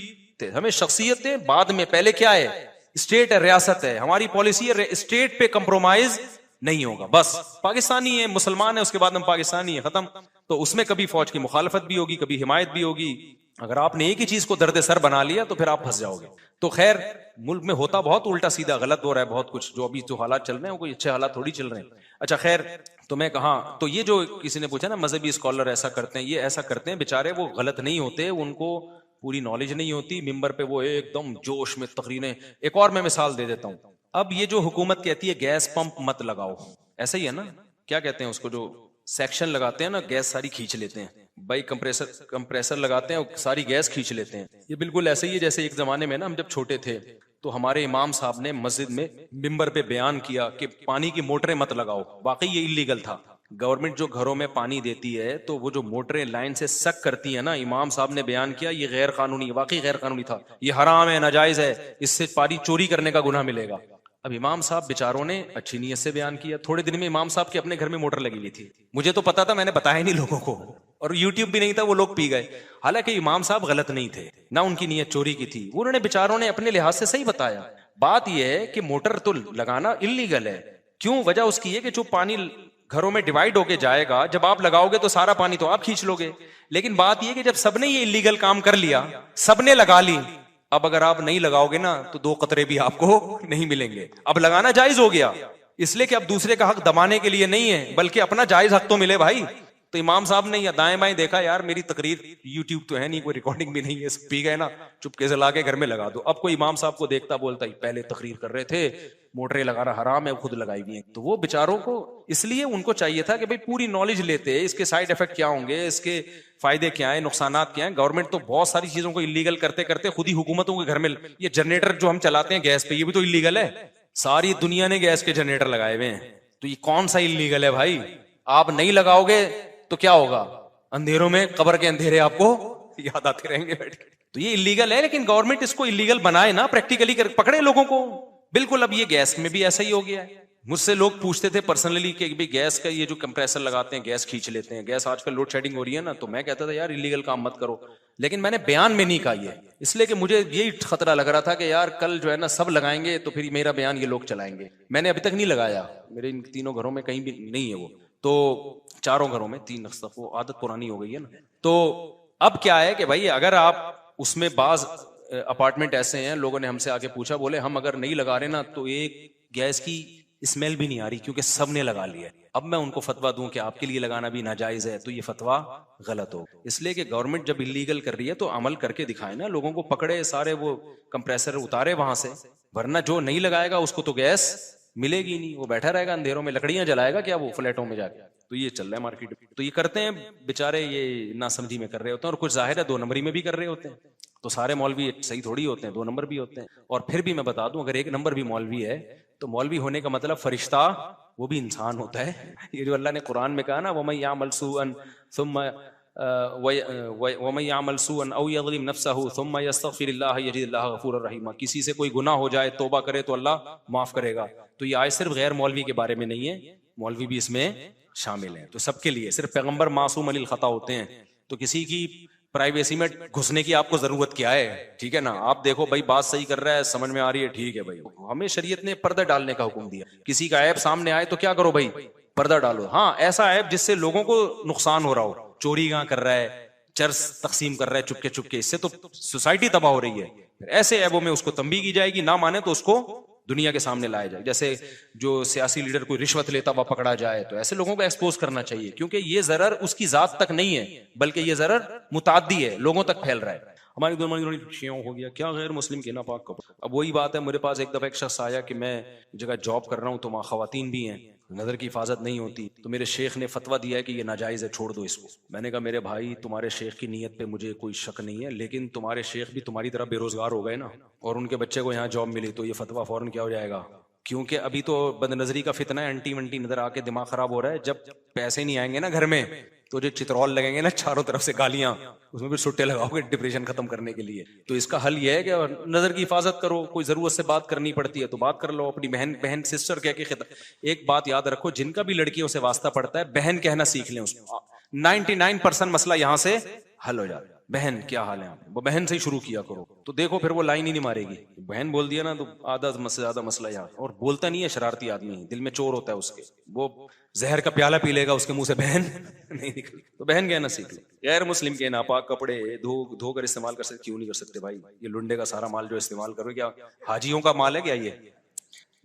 ہمیں شخصیت ہے بعد میں، پہلے کیا ہے، اسٹیٹ ہے ریاست ہے، ہماری پالیسی ہے اسٹیٹ پہ کمپرومائز نہیں ہوگا، بس پاکستانی ہے مسلمان ہے اس کے بعد ہم پاکستانی ہے ختم. تو اس میں کبھی فوج کی مخالفت بھی ہوگی، کبھی حمایت بھی ہوگی. اگر آپ نے ایک ہی چیز کو درد سر بنا لیا تو پھر آپ پھنس جاؤ گے. تو خیر ملک میں ہوتا بہت الٹا سیدھا غلط ہو رہا ہے بہت کچھ، جو ابھی جو حالات چل رہے ہیں وہ کوئی اچھے حالات تھوڑی چل رہے ہیں. اچھا خیر، تو میں کہاں، تو یہ جو کسی نے پوچھا نا مذہبی اسکالر ایسا کرتے ہیں، یہ ایسا کرتے ہیں بیچارے، وہ غلط نہیں ہوتے، ان کو پوری نالج نہیں ہوتی، ممبر پہ وہ ایک دم جوش میں تقریریں. ایک اور میں مثال دے دیتا ہوں. اب یہ جو حکومت کہتی ہے گیس پمپ مت لگاؤ، ایسا ہی ہے نا، کیا کہتے ہیں اس کو، جو سیکشن لگاتے ہیں نا گیس ساری کھینچ لیتے ہیں بھائی، کمپریسر لگاتے ہیں ساری گیس کھینچ لیتے ہیں. یہ بالکل ایسے ہی ہے جیسے ایک زمانے میں نا ہم جب چھوٹے تھے تو ہمارے امام صاحب نے مسجد میں ممبر پہ بیان کیا کہ پانی کی موٹریں مت لگاؤ. واقعی یہ اللیگل تھا. گورنمنٹ جو گھروں میں پانی دیتی ہے تو وہ جو موٹریں لائن سے سک کرتی ہیں نا، امام صاحب نے بیان کیا یہ غیر قانونی، واقعی غیر قانونی تھا، یہ حرام ہے، ناجائز ہے، اس سے پانی چوری کرنے کا گناہ ملے گا. اب امام صاحب بیچاروں نے اچھی نیت سے بیان کیا. تھوڑے دن میں امام صاحب کے اپنے گھر میں موٹر لگی ہوئی تھی، مجھے تو پتا تھا، میں نے بتایا نہیں لوگوں کو، اور یوٹیوب بھی نہیں تھا، وہ لوگ پی گئے. حالانکہ امام صاحب غلط نہیں تھے، نہ ان کی نیت چوری کی تھی، انہوں نے بیچاروں نے اپنے لحاظ سے صحیح بتایا. بات یہ ہے کہ موٹر تو لگانا اللیگل ہے. کیوں؟ وجہ اس کی ہے کہ جو پانی گھروں میں ڈیوائڈ ہو کے جائے گا. جب آپ لگاؤ گے تو سارا پانی تو آپ کھینچ لو گے. لیکن بات یہ کہ جب سب نے یہ انلیگل کام کر لیا, سب نے لگا لی, اب اگر آپ نہیں لگاؤ گے نا تو 2 قطرے بھی آپ کو نہیں ملیں گے. اب لگانا جائز ہو گیا, اس لیے کہ اب دوسرے کا حق دبانے کے لیے نہیں ہے, بلکہ اپنا جائز حق تو ملے بھائی. تو امام صاحب نے یا دائیں بائیں دیکھا, یار میری تقریر یوٹیوب تو ہے نہیں, کوئی ریکارڈنگ بھی نہیں ہے, پی گئے نا, چپکے سے لا کے گھر میں لگا دو. اب کوئی امام صاحب کو دیکھتا بولتا ہی پہلے تقریر کر رہے تھے, موٹریں لگانا حرام ہے, خود لگائی ہوئی ہیں. تو وہ بیچاروں کو اس لیے ان کو چاہیے تھا کہ بھائی پوری نالج لیتے, اس کے سائیڈ افیکٹ کیا ہوں گے, اس کے فائدے کیا ہیں, نقصانات کیا ہیں. گورنمنٹ تو بہت ساری چیزوں کو انلیگل کرتے کرتے خود ہی حکومتوں کے گھر میں, یہ جنریٹر جو ہم چلاتے ہیں گیس پہ, یہ بھی تو انلیگل ہے. ساری دنیا نے گیس کے جنریٹر لگائے ہوئے ہیں, تو یہ کون سا انلیگل ہے بھائی؟ آپ نہیں لگاؤ گے تو کیا ہوگا؟ اندھیروں میں قبر کے اندھیرے آپ کو یاد آتے رہیں گے بیٹھ کے. تو یہ انلیگل ہے, لیکن گورنمنٹ اس کو انلیگل بنائے نا, پریکٹیکلی پکڑے لوگوں کو. بالکل اب یہ گیس میں بھی ایسا ہی ہو گیا ہے. مجھ سے لوگ پوچھتے تھے پرسنلی کہ بھائی گیس کا یہ جو کمپریسر لگاتے ہیں گیس کھینچ لیتے ہیں, گیس آج کل لوڈ شیڈنگ ہو رہی ہے نا, تو میں کہتا تھا یار انلیگل کام مت کرو, لیکن میں نے بیان میں نہیں کہا یہ, اس لیے کہ مجھے یہی خطرہ لگ رہا تھا کہ یار کل جو ہے نا سب لگائیں گے تو پھر میرا بیان یہ لوگ چلائیں گے. میں نے ابھی تک نہیں لگایا, میرے ان تینوں گھروں میں کہیں بھی نہیں ہے وہ, تو 4 گھروں میں 3 وہ عادت پرانی ہو گئی ہے نا. تو اب کیا ہے کہ بھائی اگر آپ اس میں بعض اپارٹمنٹ ایسے ہیں, لوگوں نے ہم سے آگے پوچھا, بولے ہم اگر نہیں لگا رہے نا تو ایک گیس کی اسمیل بھی نہیں آ رہی کیونکہ سب نے لگا لیا. اب میں ان کو فتوا دوں کہ آپ کے لیے لگانا بھی ناجائز ہے, تو یہ فتوا غلط ہو. اس لیے کہ گورنمنٹ جب انلیگل کر رہی ہے تو عمل کر کے دکھائے نا, لوگوں کو پکڑے, سارے وہ کمپریسر اتارے وہاں سے, ورنہ جو نہیں لگائے گا اس کو تو گیس ملے گی نہیں, وہ بیٹھا رہے گا اندھیروں میں, لکڑیاں جلائے گا کیا وہ فلیٹوں میں جا کے. تو یہ چل رہا ہے مارکیٹ میں. تو یہ کرتے ہیں بےچارے, یہ ناسمجھی میں کر رہے ہوتے ہیں, اور کچھ ظاہر ہے 2 نمبری میں بھی کر رہے ہوتے ہیں. تو سارے مولوی صحیح تھوڑی ہوتے ہیں, 2 نمبر بھی ہوتے ہیں. اور پھر بھی میں بتا دوں, اگر 1 نمبر بھی مولوی ہے تو مولوی ہونے کا مطلب فرشتہ وہ بھی انسان ہوتا ہے. یہ جو اللہ نے قرآن میں کہا نا, وَمَن يَعْمَلْ سُوءًا ثُمَّ وَمَن يَعْمَلْ سُوءًا أَوْ يَظْلِمْ نَفْسَهُ ثُمَّ يَسْتَغْفِرِ اللَّهَ يَجِدِ اللَّهَ غَفُورًا رَحِيمًا. کسی سے کوئی گناہ ہو جائے, توبہ کرے تو اللہ معاف کرے گا. تو یہ آیت صرف غیر مولوی کے بارے میں نہیں ہے, مولوی بھی اس میں شامل ہیں. تو سب کے لیے, صرف پیغمبر معصوم علی الخطا ہوتے ہیں, تو کسی کی پرائیویسی میں گھسنے کی آپ کو ضرورت کیا ہے؟ ٹھیک ہے نا, آپ دیکھو بھائی بات صحیح کر رہا ہے, سمجھ میں آ رہی ہے, ٹھیک ہے بھائی. ہمیں شریعت نے پردہ ڈالنے کا حکم دیا. کسی کا عیب سامنے آئے تو کیا کرو بھائی, پردہ ڈالو. ہاں ایسا عیب جس سے لوگوں کو نقصان ہو رہا ہو, چوری کہاں کر رہا ہے, چرس تقسیم کر رہا ہے چپکے چپکے, اس سے تو سوسائٹی تباہ ہو رہی ہے. ایسے عیبوں میں اس کو تنبیہ کی جائے گی, نہ مانے تو اس کو دنیا کے سامنے لایا جائے. جیسے جو سیاسی لیڈر کوئی رشوت لیتا ہوا پکڑا جائے تو ایسے لوگوں کو ایکسپوز کرنا چاہیے, کیونکہ یہ ضرر اس کی ذات تک نہیں ہے بلکہ یہ ضرر متعدی ہے, لوگوں تک پھیل رہا ہے. ہماری شیعوں ہو گیا کیا غیر مسلم کے ناپاک کپڑے. اب وہی بات ہے, میرے پاس ایک دفعہ ایک شخص آیا کہ میں جگہ جاب کر رہا ہوں تو وہاں خواتین بھی ہیں, نظر کی حفاظت نہیں ہوتی, تو میرے شیخ نے فتویٰ دیا ہے کہ یہ ناجائز ہے, چھوڑ دو اس کو. میں نے کہا میرے بھائی تمہارے شیخ کی نیت پہ مجھے کوئی شک نہیں ہے, لیکن تمہارے شیخ بھی تمہاری طرح بے روزگار ہو گئے نا, اور ان کے بچے کو یہاں جاب ملی تو یہ فتویٰ فوراً کیا ہو جائے گا, کیونکہ ابھی تو بد نظری کا فتنہ ہے, انٹی ونٹی نظر آ کے دماغ خراب ہو رہا ہے. جب پیسے نہیں آئیں گے نا گھر میں تو جو چترول لگیں گے نا چاروں طرف سے گالیاں, اس میں بھی سٹے لگاؤ گے ڈپریشن ختم کرنے کے لیے. تو اس کا حل یہ ہے کہ نظر کی حفاظت کرو, کوئی ضرورت سے بات کرنی پڑتی ہے تو بات کر لو, اپنی بہن سسٹر کہہ کے ایک بات یاد رکھو, جن کا بھی لڑکیوں سے واسطہ پڑتا ہے بہن کہنا سیکھ لیں, اس کو 99% مسئلہ یہاں سے حل ہو جاتا ہے. بہن کیا حال ہے, وہ بہن سے ہی شروع کیا کرو, تو دیکھو پھر وہ لائن ہی نہیں مارے گی. بہن بول دیا نا تو آدھا سے زیادہ مسئلہ یہاں. اور بولتا نہیں ہے, شرارتی آدمی, دل میں چور ہوتا ہے اس کے, وہ زہر کا پیالہ پی لے گا, اس کے منہ سے بہن نہیں نکل. تو بہن کہنا سیکھ لو. غیر مسلم کے ناپاک کپڑے دھو کر استعمال کر سکتے, کیوں نہیں کر سکتے بھائی؟ یہ لنڈے کا سارا مال جو استعمال کرو, کیا حاجیوں کا مال ہے کیا یہ؟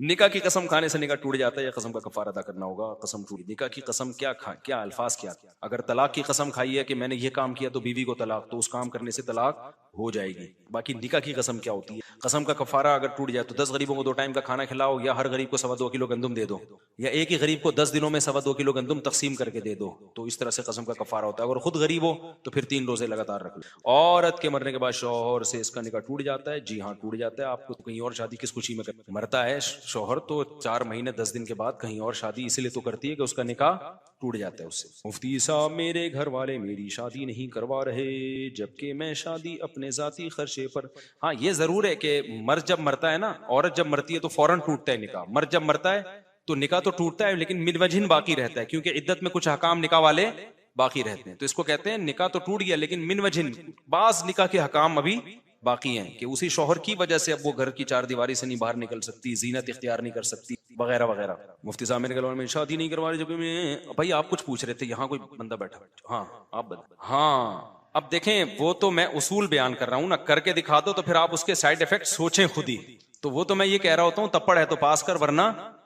نکاح کی قسم کھانے سے نکاح ٹوٹ جاتا ہے یا قسم کا کفارہ ادا کرنا ہوگا؟ قسم ٹوٹ, نکاح کی قسم کیا الفاظ کیا, اگر طلاق کی قسم کھائی ہے کہ میں نے یہ کام کیا تو بیوی کو طلاق, تو اس کام کرنے سے طلاق ہو جائے گی. باقی نکاح کی قسم کیا ہوتی ہے؟ قسم کا کفارہ اگر ٹوٹ جائے تو 10 غریبوں کو 2 ٹائم کا کھانا کھلاؤ, یا ہر غریب کو 2.25 کلو گندم دے دو, یا ایک ہی غریب کو 10 دنوں میں 2.25 کلو گندم تقسیم کر کے دے دو. تو اس طرح سے قسم کا کفارہ ہوتا ہے. اگر خود غریب ہو تو پھر 3 روزے لگاتار رکھ لو. عورت کے مرنے کے بعد شوہر سے اس کا نکاح ٹوٹ جاتا ہے. جی ہاں ٹوٹ جاتا ہے. آپ کو کہیں اور شادی کس خوشی میں مرتا ہے شوہر تو 4 مہینے 10 دن کے بعد کہیں اور شادی اس لیے تو کرتی ہے کہ اس کا نکاح ٹوٹ جاتا ہے اس سے. مفتی صاحب میرے گھر والے میری شادی نہیں کروا رہے جبکہ میں شادی اپنے ذاتی خرچے پر. ہاں یہ ضرور ہے کہ مرد جب مرتا ہے نا, عورت جب مرتی ہے تو فوراً ٹوٹتا ہے نکاح. مرد جب مرتا ہے تو نکاح تو ٹوٹتا ہے لیکن من وجہن باقی رہتا ہے, کیونکہ عدت میں کچھ احکام نکاح والے باقی رہتے ہیں. تو اس کو کہتے ہیں نکاح تو ٹوٹ گیا لیکن من وجہن, بعض نکاح کے احکام ابھی باقی ہیں کہ اسی شوہر کی وجہ سے اب وہ گھر کی چار دیواری سے نہیں باہر نکل سکتی, زینت اختیار نہیں کر سکتی وغیرہ وغیرہ. مفتی صاحب میرے گھر میں شادی نہیں کروا رہے, جب میں بھائی آپ کچھ پوچھ رہے تھے, یہاں کوئی بندہ بیٹھا, ہاں آپ بتا, ہاں اب دیکھیں وہ تو میں اصول بیان کر رہا ہوں نا, کر کے دکھا دو تو پھر آپ اس کے سائیڈ افیکٹ سوچیں خود ہی. تو وہ تو میں یہ کہہ رہا ہوتا ہوں تپڑ ہے تو پاس کر ورنہ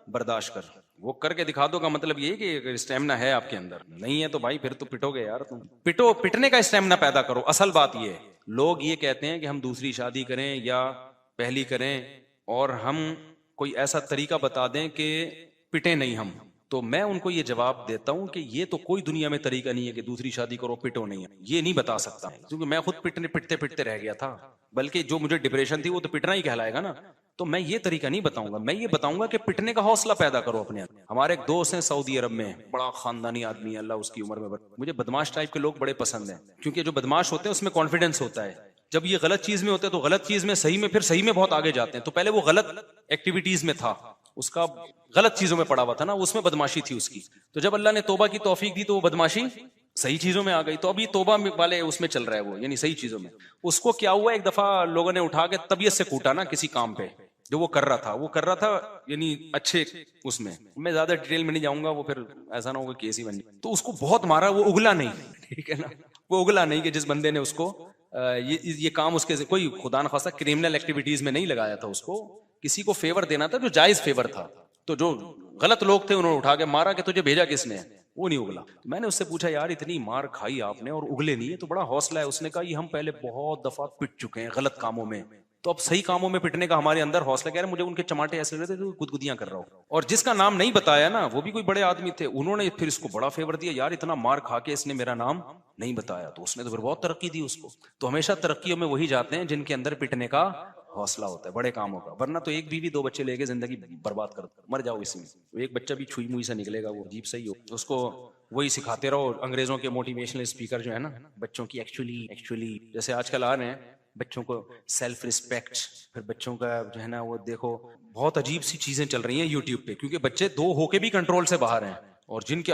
برداشت کر. وہ کر کے دکھا دو کا مطلب یہ کہ اسٹیمنا ہے آپ کے اندر, نہیں ہے تو بھائی پھر تو پٹو گے یار تم. پٹو, پٹنے کا اسٹیمنا پیدا کرو. اصل بات یہ ہے, لوگ یہ کہتے ہیں کہ ہم دوسری شادی کریں یا پہلی کریں اور ہم کوئی ایسا طریقہ بتا دیں کہ پٹے نہیں ہم. تو میں ان کو یہ جواب دیتا ہوں کہ یہ تو کوئی دنیا میں طریقہ نہیں ہے کہ دوسری شادی کرو پٹو نہیں ہے, یہ نہیں بتا سکتا کیونکہ میں خود پٹتے پٹتے رہ گیا تھا, بلکہ جو مجھے ڈپریشن تھی وہ تو پٹنا ہی کہلائے گا نا. تو میں یہ طریقہ نہیں بتاؤں گا, میں یہ بتاؤں گا کہ پٹنے کا حوصلہ پیدا کرو اپنے اندر. ہمارے ایک دوست ہیں سعودی عرب میں, بڑا خاندانی آدمی ہے, اللہ اس کی عمر میں مجھے بدماش ٹائپ کے لوگ بڑے پسند ہیں, کیونکہ جو بدماش ہوتے ہیں اس میں کانفیڈنس ہوتا ہے. جب یہ غلط چیز میں ہوتے ہیں تو غلط چیز میں صحیح میں, پھر صحیح میں بہت آگے جاتے ہیں. تو پہلے وہ غلط ایکٹیویٹیز میں تھا, اس کا غلط چیزوں میں پڑا ہوا تھا نا, اس میں بدماشی تھی اس کی. تو جب اللہ نے توبہ کی توفیق دی تو وہ بدماشی صحیح چیزوں میں آ گئی. تو ابھی توبہ والے اس میں چل رہا ہے وہ, یعنی صحیح چیزوں میں. اس کو کیا ہوا, ایک دفعہ لوگوں نے اٹھا کے طبیعت سے کوٹا نا کسی کام پہ جو وہ کر رہا تھا یعنی اچھے اس میں زیادہ ڈیٹیل میں نہیں جاؤں گا, وہ پھر ایسا نہ ہوگا کیس ہی بن جائے. تو اس کو بہت مارا, وہ اگلا نہیں, ٹھیک ہے نا, وہ اگلا نہیں کہ جس بندے نے اس کو یہ کام اس کے کوئی خدا نخواستہ کرمنل ایکٹیویٹیز میں نہیں لگایا تھا, اس کو کسی کو فیور دینا تھا جو جائز فیور تھا. تو جو غلط لوگ تھے انہوں نے اٹھا کے مارا کہ تجھے بھیجا کس نے, وہ نہیں اگلا. میں نے اس سے پوچھا یار اتنی مار کھائی آپ نے اور اگلے نہیں ہے تو بڑا حوصلہ ہے. اس نے کہا یہ ہم پہلے بہت دفعہ پٹ چکے ہیں غلط کاموں میں, تو اب صحیح کاموں میں پٹنے کا ہمارے اندر حوصلہ. کہہ رہے مجھے ان کے چماٹے ایسے لگ رہے تھے گدگدیاں کر رہا ہوں. اور جس کا نام نہیں بتایا نا وہ بھی کوئی بڑے آدمی تھے, انہوں نے پھر اس کو بڑا فیور دیا, یار اتنا مار کھا کے اس نے میرا نام نہیں بتایا. تو اس نے تو پھر بہت ترقی دی اس کو. تو ہمیشہ ترقیوں میں وہی جاتے ہیں جن کے اندر پٹنے کا حوصلہ ہوتا ہے بڑے کاموں کا, ورنہ تو ایک بیوی دو بچے لے کے زندگی برباد کر مر جاؤ اسی میں. ایک بچہ بھی چھوئی موئی سے نکلے گا, وہ عجیب صحیح ہو, اس کو وہی سکھاتے رہو. انگریزوں کے موٹیویشنل اسپیکر جو ہے نا, بچوں کی ایکچولی جیسے آج کل آ رہے ہیں بچوں کو سیلف ریسپیکٹ, پھر بچوں کا جو ہے نا وہ دیکھو بہت عجیب سی چیزیں چل رہی ہیں یوٹیوب پہ, کیونکہ بچے دو ہو کے بھی کنٹرول سے باہر ہیں, اور جن کے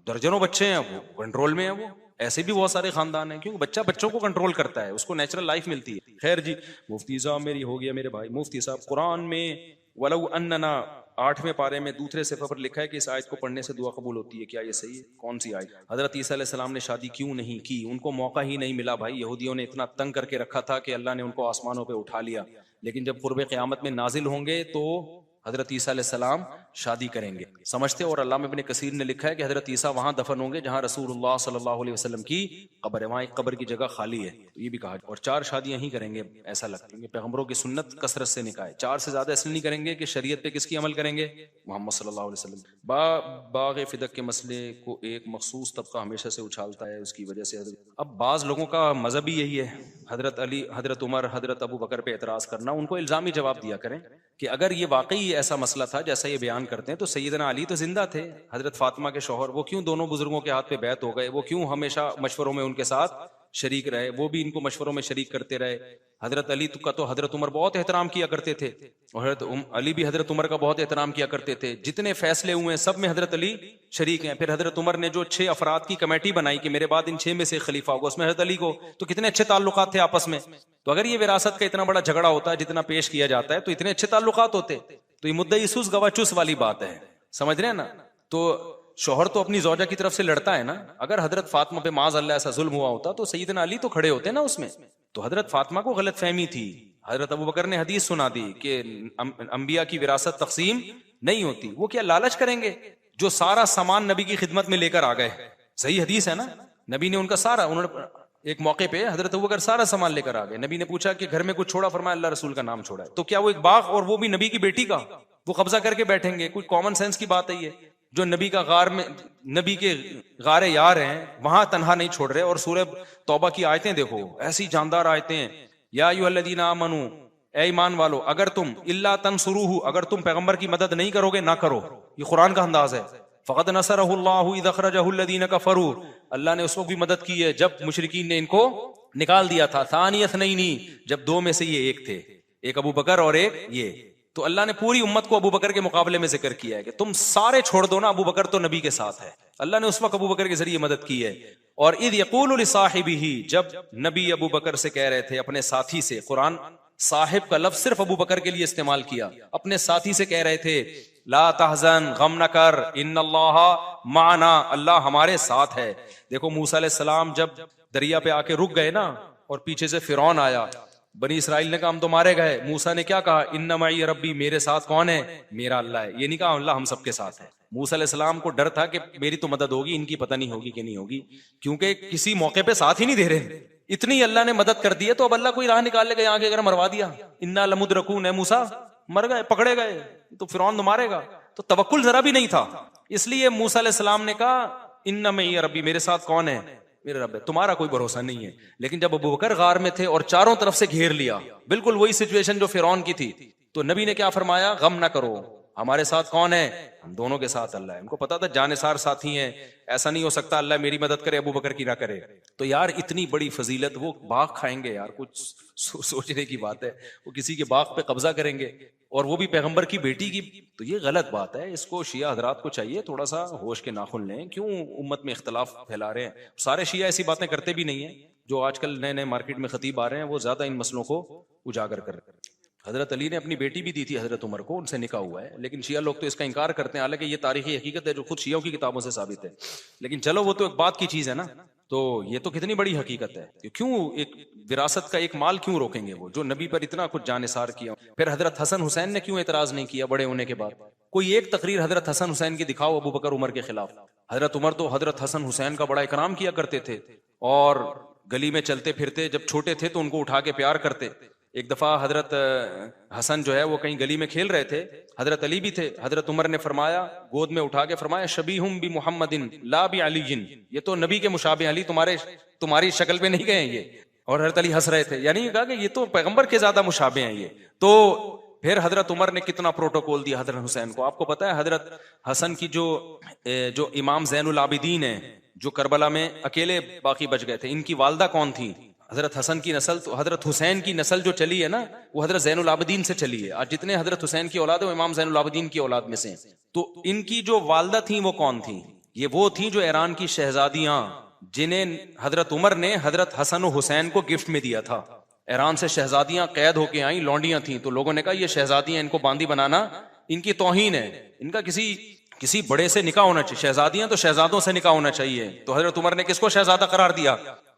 درجنوں بچے ہیں وہ کنٹرول میں ہیں. وہ ایسے بھی بہت سارے خاندان ہیں, کیونکہ بچہ بچوں کو کنٹرول کرتا ہے, اس کو نیچرل لائف ملتی ہے. خیر جی, مفتی صاحب میری ہو گیا میرے بھائی. مفتی صاحب قرآن میں ولو اننا 8ویں پارے میں دوسرے صفحے پر لکھا ہے کہ اس آیت کو پڑھنے سے دعا قبول ہوتی ہے, کیا یہ صحیح ہے؟ کون سی آیت؟ حضرت عیسیٰ علیہ السلام نے شادی کیوں نہیں کی؟ ان کو موقع ہی نہیں ملا بھائی. یہودیوں نے اتنا تنگ کر کے رکھا تھا کہ اللہ نے ان کو آسمانوں پہ اٹھا لیا, لیکن جب قرب قیامت میں نازل ہوں گے تو حضرت عیسیٰ علیہ السلام شادی کریں گے, سمجھتے. اور علامہ ابن کثیر نے لکھا ہے کہ حضرت عیسیٰ وہاں دفن ہوں گے جہاں رسول اللہ صلی اللہ علیہ وسلم کی قبر ہے, وہاں ایک قبر کی جگہ خالی ہے. تو یہ بھی کہا, اور 4 شادیاں ہی کریں گے ایسا لگتا ہے, پیغمبروں کی سنت کثرت سے نکاح ہے. 4 سے زیادہ اس لیے نہیں کریں گے کہ شریعت پہ کس کی عمل کریں گے؟ محمد صلی اللہ علیہ وسلم. باغ فدق کے مسئلے کو ایک مخصوص طبقہ ہمیشہ سے اچھالتا ہے, اس کی وجہ سے اب بعض لوگوں کا مذہب ہی یہی ہے, حضرت علی, حضرت عمر, حضرت ابو بکر پہ اعتراض کرنا. ان کو الزامی جواب دیا کریں کہ اگر یہ واقعی ایسا مسئلہ تھا جیسا یہ بیان کرتے ہیں تو سیدنا علی تو زندہ تھے, حضرت فاطمہ کے شوہر, وہ کیوں دونوں بزرگوں کے ہاتھ پہ بیعت ہو گئے؟ وہ کیوں ہمیشہ مشوروں میں ان کے ساتھ شریک رہے؟ وہ بھی ان کو مشوروں میں شریک کرتے رہے. حضرت علی کا تو حضرت عمر بہت احترام کیا کرتے تھے, اور حضرت علی بھی حضرت عمر کا بہت احترام کیا کرتے تھے. جتنے فیصلے ہوئے ہیں سب میں حضرت علی شریک ہیں. پھر حضرت عمر نے جو 6 افراد کی کمیٹی بنائی کہ میرے بعد ان 6 میں سے خلیفہ ہوگا, اس میں حضرت علی کو, تو کتنے اچھے تعلقات تھے آپس میں. تو اگر یہ وراثت کا اتنا بڑا جھگڑا ہوتا ہے جتنا پیش کیا جاتا ہے تو اتنے اچھے تعلقات ہوتے. تو یہ مدعی سوس گواہ چوس والی بات ہے, سمجھ رہے ہیں نا. تو شوہر تو اپنی زوجہ کی طرف سے لڑتا ہے نا. اگر حضرت فاطمہ پہ معاذ اللہ ایسا ظلم ہوا ہوتا تو سیدنا علی تو کھڑے ہوتے نا اس میں. تو حضرت فاطمہ کو غلط فہمی تھی, حضرت ابو بکر نے حدیث سنا دی کہ انبیاء کی وراثت تقسیم نہیں ہوتی. وہ کیا لالچ کریں گے؟ جو سارا سامان نبی کی خدمت میں لے کر آ گئے, صحیح حدیث ہے نا, نبی نے ان کا سارا, انہوں نے ایک موقع پہ حضرت ابوبکر سارا سامان لے کر آ گئے. نبی نے پوچھا کہ گھر میں کچھ چھوڑا؟ فرمایا اللہ رسول کا نام چھوڑا ہے. تو کیا وہ ایک باغ, اور وہ بھی نبی کی بیٹی کا, وہ قبضہ کر کے بیٹھیں گے؟ کوئی کامن سینس کی بات ہے یہ؟ جو نبی کا غار میں, نبی کے غار یار ہیں, وہاں تنہا نہیں چھوڑ رہے. اور سورہ توبہ کی آیتیں دیکھو, ایسی جاندار آیتیں, یا ایھا الذین آمنوا, اے ایمان والو, اگر تم الا تنصروہ, اگر تم پیغمبر کی مدد نہیں کرو گے نہ کرو. یہ قرآن کا انداز ہے. فقد نصرہ اللہ اذ اخرجہ الذین کفروا, اللہ نے اس وقت بھی مدد کی ہے جب مشرکین نے ان کو نکال دیا تھا. ثانی اثنین, جب 2 میں سے یہ ایک تھے, ایک ابو بکر اور ایک یہ. تو اللہ نے پوری امت کو ابو بکر کے مقابلے میں ذکر کیا ہے کہ تم سارے چھوڑ دو نا, ابو بکر تو نبی کے ساتھ ہے. اللہ نے اس وقت ابو بکر کے ذریعے مدد کی ہے. اور اذ یقول لصاحبہ، جب نبی ابو بکر سے کہہ رہے تھے اپنے ساتھی سے، قرآن صاحب کا لفظ صرف ابو بکر کے لیے استعمال کیا، اپنے ساتھی سے کہہ رہے تھے لا تحزن، غم نہ کر، ان اللہ معنا، اللہ ہمارے ساتھ ہے۔ دیکھو موسیٰ علیہ السلام جب دریا پہ آ کے رک گئے نا، اور پیچھے سے فرعون آیا، بنی اسرائیل نے کہا ہم تو مارے گئے، موسیٰ نے کیا کہا، ان معی ربی، میرے ساتھ کون ہے، میرا اللہ ہے۔ یہ نہیں کہا اللہ ہم سب کے ساتھ ہے۔ موسیٰ علیہ السلام کو ڈر تھا کہ میری تو مدد ہوگی، ان کی پتہ نہیں ہوگی کہ نہیں ہوگی، کیونکہ کسی موقع پہ ساتھ ہی نہیں دے رہے، اتنی اللہ نے مدد کر دی ہے، تو اب اللہ کوئی راہ نکال لے گا یہاں کے اگر مروا دیا، انا لمدرکون، ہے موسیٰ مر گئے، پکڑے گئے، تو فرعون تو مارے گا، تو توکل ذرا بھی نہیں تھا۔ اس لیے موسیٰ علیہ السلام نے کہا ان معی ربی، میرے ساتھ کون ہے، میرے رب ہے، تمہارا کوئی بھروسہ نہیں ہے۔ لیکن جب ابو بکر غار میں تھے اور چاروں طرف سے گھیر لیا، بالکل وہی سچویشن جو فرعون کی تھی، تو نبی نے کیا فرمایا، غم نہ کرو، ہمارے ساتھ کون ہے، ہم دونوں کے ساتھ اللہ ہے۔ ان کو پتا تھا جانثار ساتھی ہیں، ایسا نہیں ہو سکتا اللہ میری مدد کرے ابو بکر کی نہ کرے۔ تو یار اتنی بڑی فضیلت، وہ باغ کھائیں گے یار، کچھ سوچنے کی بات ہے، وہ کسی کے باغ پہ قبضہ کریں گے، اور وہ بھی پیغمبر کی بیٹی کی، تو یہ غلط بات ہے۔ اس کو شیعہ حضرات کو چاہیے تھوڑا سا ہوش کے ناخن لیں، کیوں امت میں اختلاف پھیلا رہے ہیں؟ سارے شیعہ ایسی باتیں کرتے بھی نہیں ہیں، جو آج کل نئے نئے مارکیٹ میں خطیب آ رہے ہیں وہ زیادہ ان مسئلوں کو اجاگر کر رہے ہیں۔ حضرت علی نے اپنی بیٹی بھی دی تھی حضرت عمر کو، ان سے نکاح ہوا ہے، لیکن شیعہ لوگ تو اس کا انکار کرتے ہیں، حالانکہ یہ تاریخی حقیقت ہے جو خود شیعوں کی کتابوں سے ثابت ہے۔ لیکن چلو وہ تو ایک بات کی چیز ہے نا، تو یہ تو کتنی بڑی حقیقت ہے کہ کیوں ایک وراثت کا ایک مال کیوں روکیں گے وہ جو نبی پر اتنا کچھ جانثار کیا۔ پھر حضرت حسن حسین نے کیوں اعتراض نہیں کیا بڑے ہونے کے بعد؟ کوئی ایک تقریر حضرت حسن حسین کی دکھاؤ ابو بکر عمر کے خلاف۔ حضرت عمر تو حضرت حسن حسین کا بڑا اکرام کیا کرتے تھے، اور گلی میں چلتے پھرتے جب چھوٹے تھے تو ان کو اٹھا کے پیار کرتے۔ ایک دفعہ حضرت حسن جو ہے وہ کہیں گلی میں کھیل رہے تھے، حضرت علی بھی تھے، حضرت عمر نے فرمایا، گود میں اٹھا کے فرمایا شبیہم بمحمد لا بعلی، یہ تو نبی کے مشابہ، علی تمہاری شکل پہ نہیں گئے ہیں یہ۔ اور حضرت علی ہنس رہے تھے، یعنی یہ کہا کہ یہ تو پیغمبر کے زیادہ مشابہ ہیں یہ۔ تو پھر حضرت عمر نے کتنا پروٹوکول دیا حضرت حسین کو۔ آپ کو پتا ہے حضرت حسن کی جو امام زین العابدین ہیں، جو کربلا میں اکیلے باقی بچ گئے تھے، ان کی والدہ کون تھی؟ حضرت حسن کی نسل، تو حضرت حسین کی نسل جو چلی ہے نا وہ حضرت زین العابدین سے چلی ہے۔ آج جتنے حضرت حسین کی اولاد ہے وہ امام زین العابدین کی اولاد میں سے ہیں۔ تو ان کی جو والدہ تھیں وہ کون تھیں؟ یہ وہ تھیں جو ایران کی شہزادیاں، جنہیں حضرت عمر نے حضرت حسن و حسین کو گفٹ میں دیا تھا۔ ایران سے شہزادیاں قید ہو کے آئیں، لونڈیاں تھیں، تو لوگوں نے کہا یہ شہزادیاں، ان کو باندی بنانا ان کی توہین ہے، ان کا کسی بڑے سے نکاح ہونا چاہیے، شہزادیاں تو شہزادوں سے نکاح ہونا چاہیے۔ تو حضرت عمر نے کس کو شہزادہ قرار دیا؟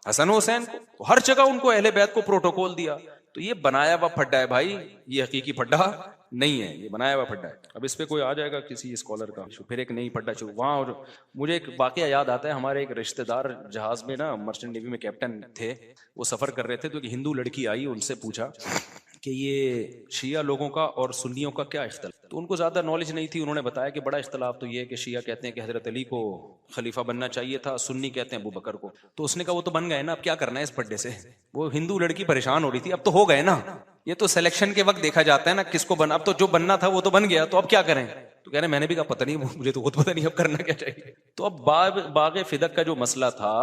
حسن و حسین کو۔ ہر جگہ ان کو اہل بیت کو پروٹوکول دیا۔ تو یہ بنایا ہوا پھڈا ہے بھائی، یہ حقیقی پھڈا نہیں ہے، یہ بنایا ہوا پھڈا ہے۔ اب اس پہ کوئی آ جائے گا کسی اسکالر کا، پھر ایک نئی پھڈا چھو وہاں۔ مجھے ایک واقعہ یاد آتا ہے، ہمارے ایک رشتہ دار جہاز میں نا، مرچنٹ نیوی میں کیپٹن تھے، وہ سفر کر رہے تھے، تو ایک ہندو لڑکی آئی، ان سے پوچھا کہ یہ شیعہ لوگوں کا اور سنیوں کا کیا اختلاف؟ تو ان کو زیادہ نالج نہیں تھی، انہوں نے بتایا کہ بڑا اختلاف تو یہ ہے کہ شیعہ کہتے ہیں کہ حضرت علی کو خلیفہ بننا چاہیے تھا، سنی کہتے ہیں ابو بکر کو۔ تو اس نے کہا وہ تو بن گئے نا، اب کیا کرنا ہے اس پھڈے سے؟ وہ ہندو لڑکی پریشان ہو رہی تھی، اب تو ہو گئے نا، یہ تو سلیکشن کے وقت دیکھا جاتا ہے نا کس کو بنا، اب تو جو بننا تھا وہ تو بن گیا، تو اب کیا کریں؟ تو کہہ رہے میں نے بھی کہا پتہ نہیں، مجھے تو خود پتہ نہیں اب کرنا کیا چاہیے۔ تو اب باغ فدق کا جو مسئلہ تھا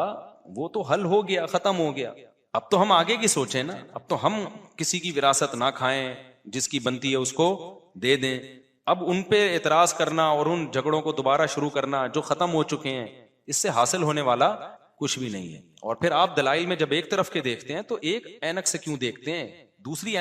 وہ تو حل ہو گیا، ختم ہو گیا۔ اب تو ہم آگے کی سوچیں نا، اب تو ہم کسی کی وراثت نہ کھائیں، جس کی بنتی ہے اس کو دے دیں۔ اب ان پہ اعتراض کرنا اور ان جھگڑوں کو دوبارہ شروع کرنا جو ختم ہو چکے ہیں، اس سے حاصل ہونے والا کچھ بھی نہیں ہے۔ اور پھر آپ دلائل میں جب ایک طرف کے دیکھتے ہیں تو ایک اینک سے کیوں دیکھتے ہیں؟ دوسری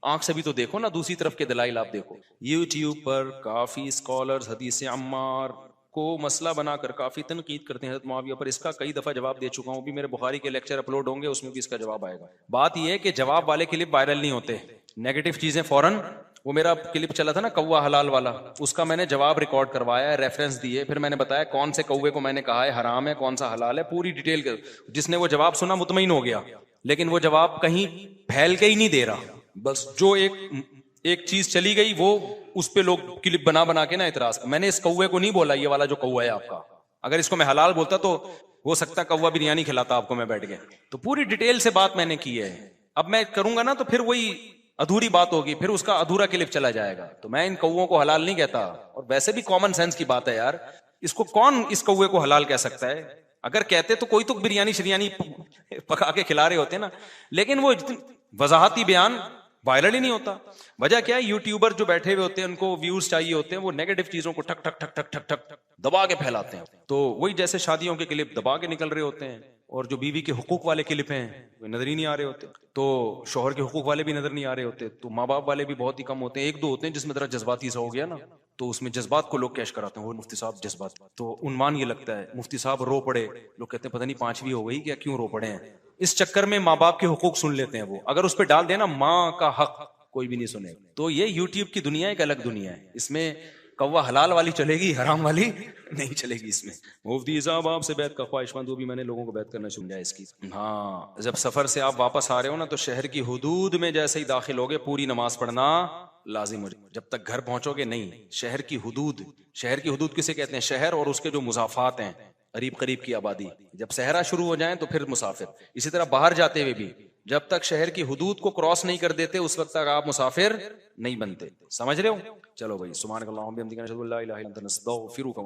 آنکھ سے بھی تو دیکھو نا، دوسری طرف کے دلائل آپ دیکھو۔ یوٹیوب پر کافی اسکالرز حدیث عمار کو مسئلہ بنا کر کافی تنقید کرتے ہیں حضرت معاویہ پر، اس کا کئی دفعہ جواب دے چکا ہوں، بھی میرے بخاری کے لیکچر اپلوڈ ہوں گے، اس میں بھی اس کا جواب آئے گا۔ بات یہ ہے کہ جواب والے کلپ وائرل نہیں ہوتے، نیگیٹو چیزیں فوراً، وہ میرا کلپ چلا تھا نا کوا حلال والا، اس کا میں نے جواب ریکارڈ کروایا ہے، ریفرنس دیے، پھر میں نے بتایا کون سے کوے کو میں نے کہا ہے حرام ہے، کون سا حلال ہے، پوری ڈیٹیل کر۔ جس نے وہ جواب سنا مطمئن ہو گیا، لیکن وہ جواب کہیں پھیل کے ہی نہیں دے رہا، بس جو ایک چیز چلی گئی وہ اس پہ لوگ کلپ بنا کے نا اعتراض۔ میں نے اس کوے کو نہیں بولا یہ والا جو کوا ہے آپ کا، اگر اس کو میں حلال بولتا تو ہو سکتا کوا بریانی کھلاتا آپ کو میں بیٹھ گئے۔ تو پوری ڈیٹیل سے بات میں نے کی ہے، اب میں کروں گا نا تو پھر وہی ادھوری بات ہوگی، پھر اس کا ادھورا کلپ چلا جائے گا۔ تو میں ان کووں کو حلال نہیں کہتا، اور ویسے بھی کامن سینس کی بات ہے یار، اس کو کون اس کوے کو حلال کہہ سکتا ہے؟ اگر کہتے تو کوئی تو بریانی شریانی پکا کے کھلا رہے ہوتے نا، لیکن وہ وضاحتی بیان وائرل ہی نہیں ہوتا. وجہ کیا ہے؟ یوٹیوبر جو بیٹھے ہوئے ہوتے ہیں ان کو ویوز چاہیے ہوتے ہیں, وہ نیگیٹو چیزوں کو ٹھک ٹھک ٹھک ٹھک ٹھک ٹھک دبا کے پھیلاتے ہیں. تو وہی جیسے شادیوں کے کلپ دبا کے نکل رہے ہوتے ہیں, اور جو بیوی کے حقوق والے کلپ ہیں وہ نظر ہی نہیں آ رہے ہوتے, تو شوہر کے حقوق والے بھی نظر نہیں آ رہے ہوتے, تو ماں باپ والے بھی بہت ہی کم ہوتے ہیں. ایک دو ہوتے ہیں جس میں ذرا جذباتی سا ہو گیا نا, تو اس میں جذبات کو لوگ کیش کراتے ہیں, وہ مفتی صاحب جذبات, تو عنوان یہ لگتا ہے مفتی صاحب رو پڑے, لوگ کہتے ہیں پتہ نہیں 5ویں ہو گئی کیا, کیوں رو پڑے ہیں. اس چکر میں ماں باپ کے حقوق سن لیتے ہیں وہ, اگر اس پہ ڈال دینا ماں کا حق کوئی بھی نہیں سنے. تو یہ یوٹیوب کی دنیا ایک الگ دنیا ہے, اس میں کوا حلال والی چلے گی, حرام والی نہیں چلے گی. اس میں مفتی صاحب آپ سے بیعت کا خواہش مند, وہ بھی میں نے لوگوں کو بیعت کرنا سمجھا اس کی. ہاں, جب سفر سے آپ واپس آ رہے ہو نا, تو شہر کی حدود میں جیسے ہی داخل ہوگے پوری نماز پڑھنا لازم ہو جائے. جب تک گھر پہنچو گے نہیں, شہر کی حدود. شہر کی حدود کسے کہتے ہیں؟ شہر اور اس کے جو مضافات ہیں, قریب قریب کی آبادی. جب صحرا شروع ہو جائیں تو پھر مسافر. اسی طرح باہر جاتے ہوئے بھی جب تک شہر کی حدود کو کراس نہیں کر دیتے اس وقت تک آپ مسافر نہیں بنتے. سمجھ رہے ہو؟ چلو بھائی, سبحانک اللہم وبحمدک، نشہد ان لا الہ الا انت، نستغفرک.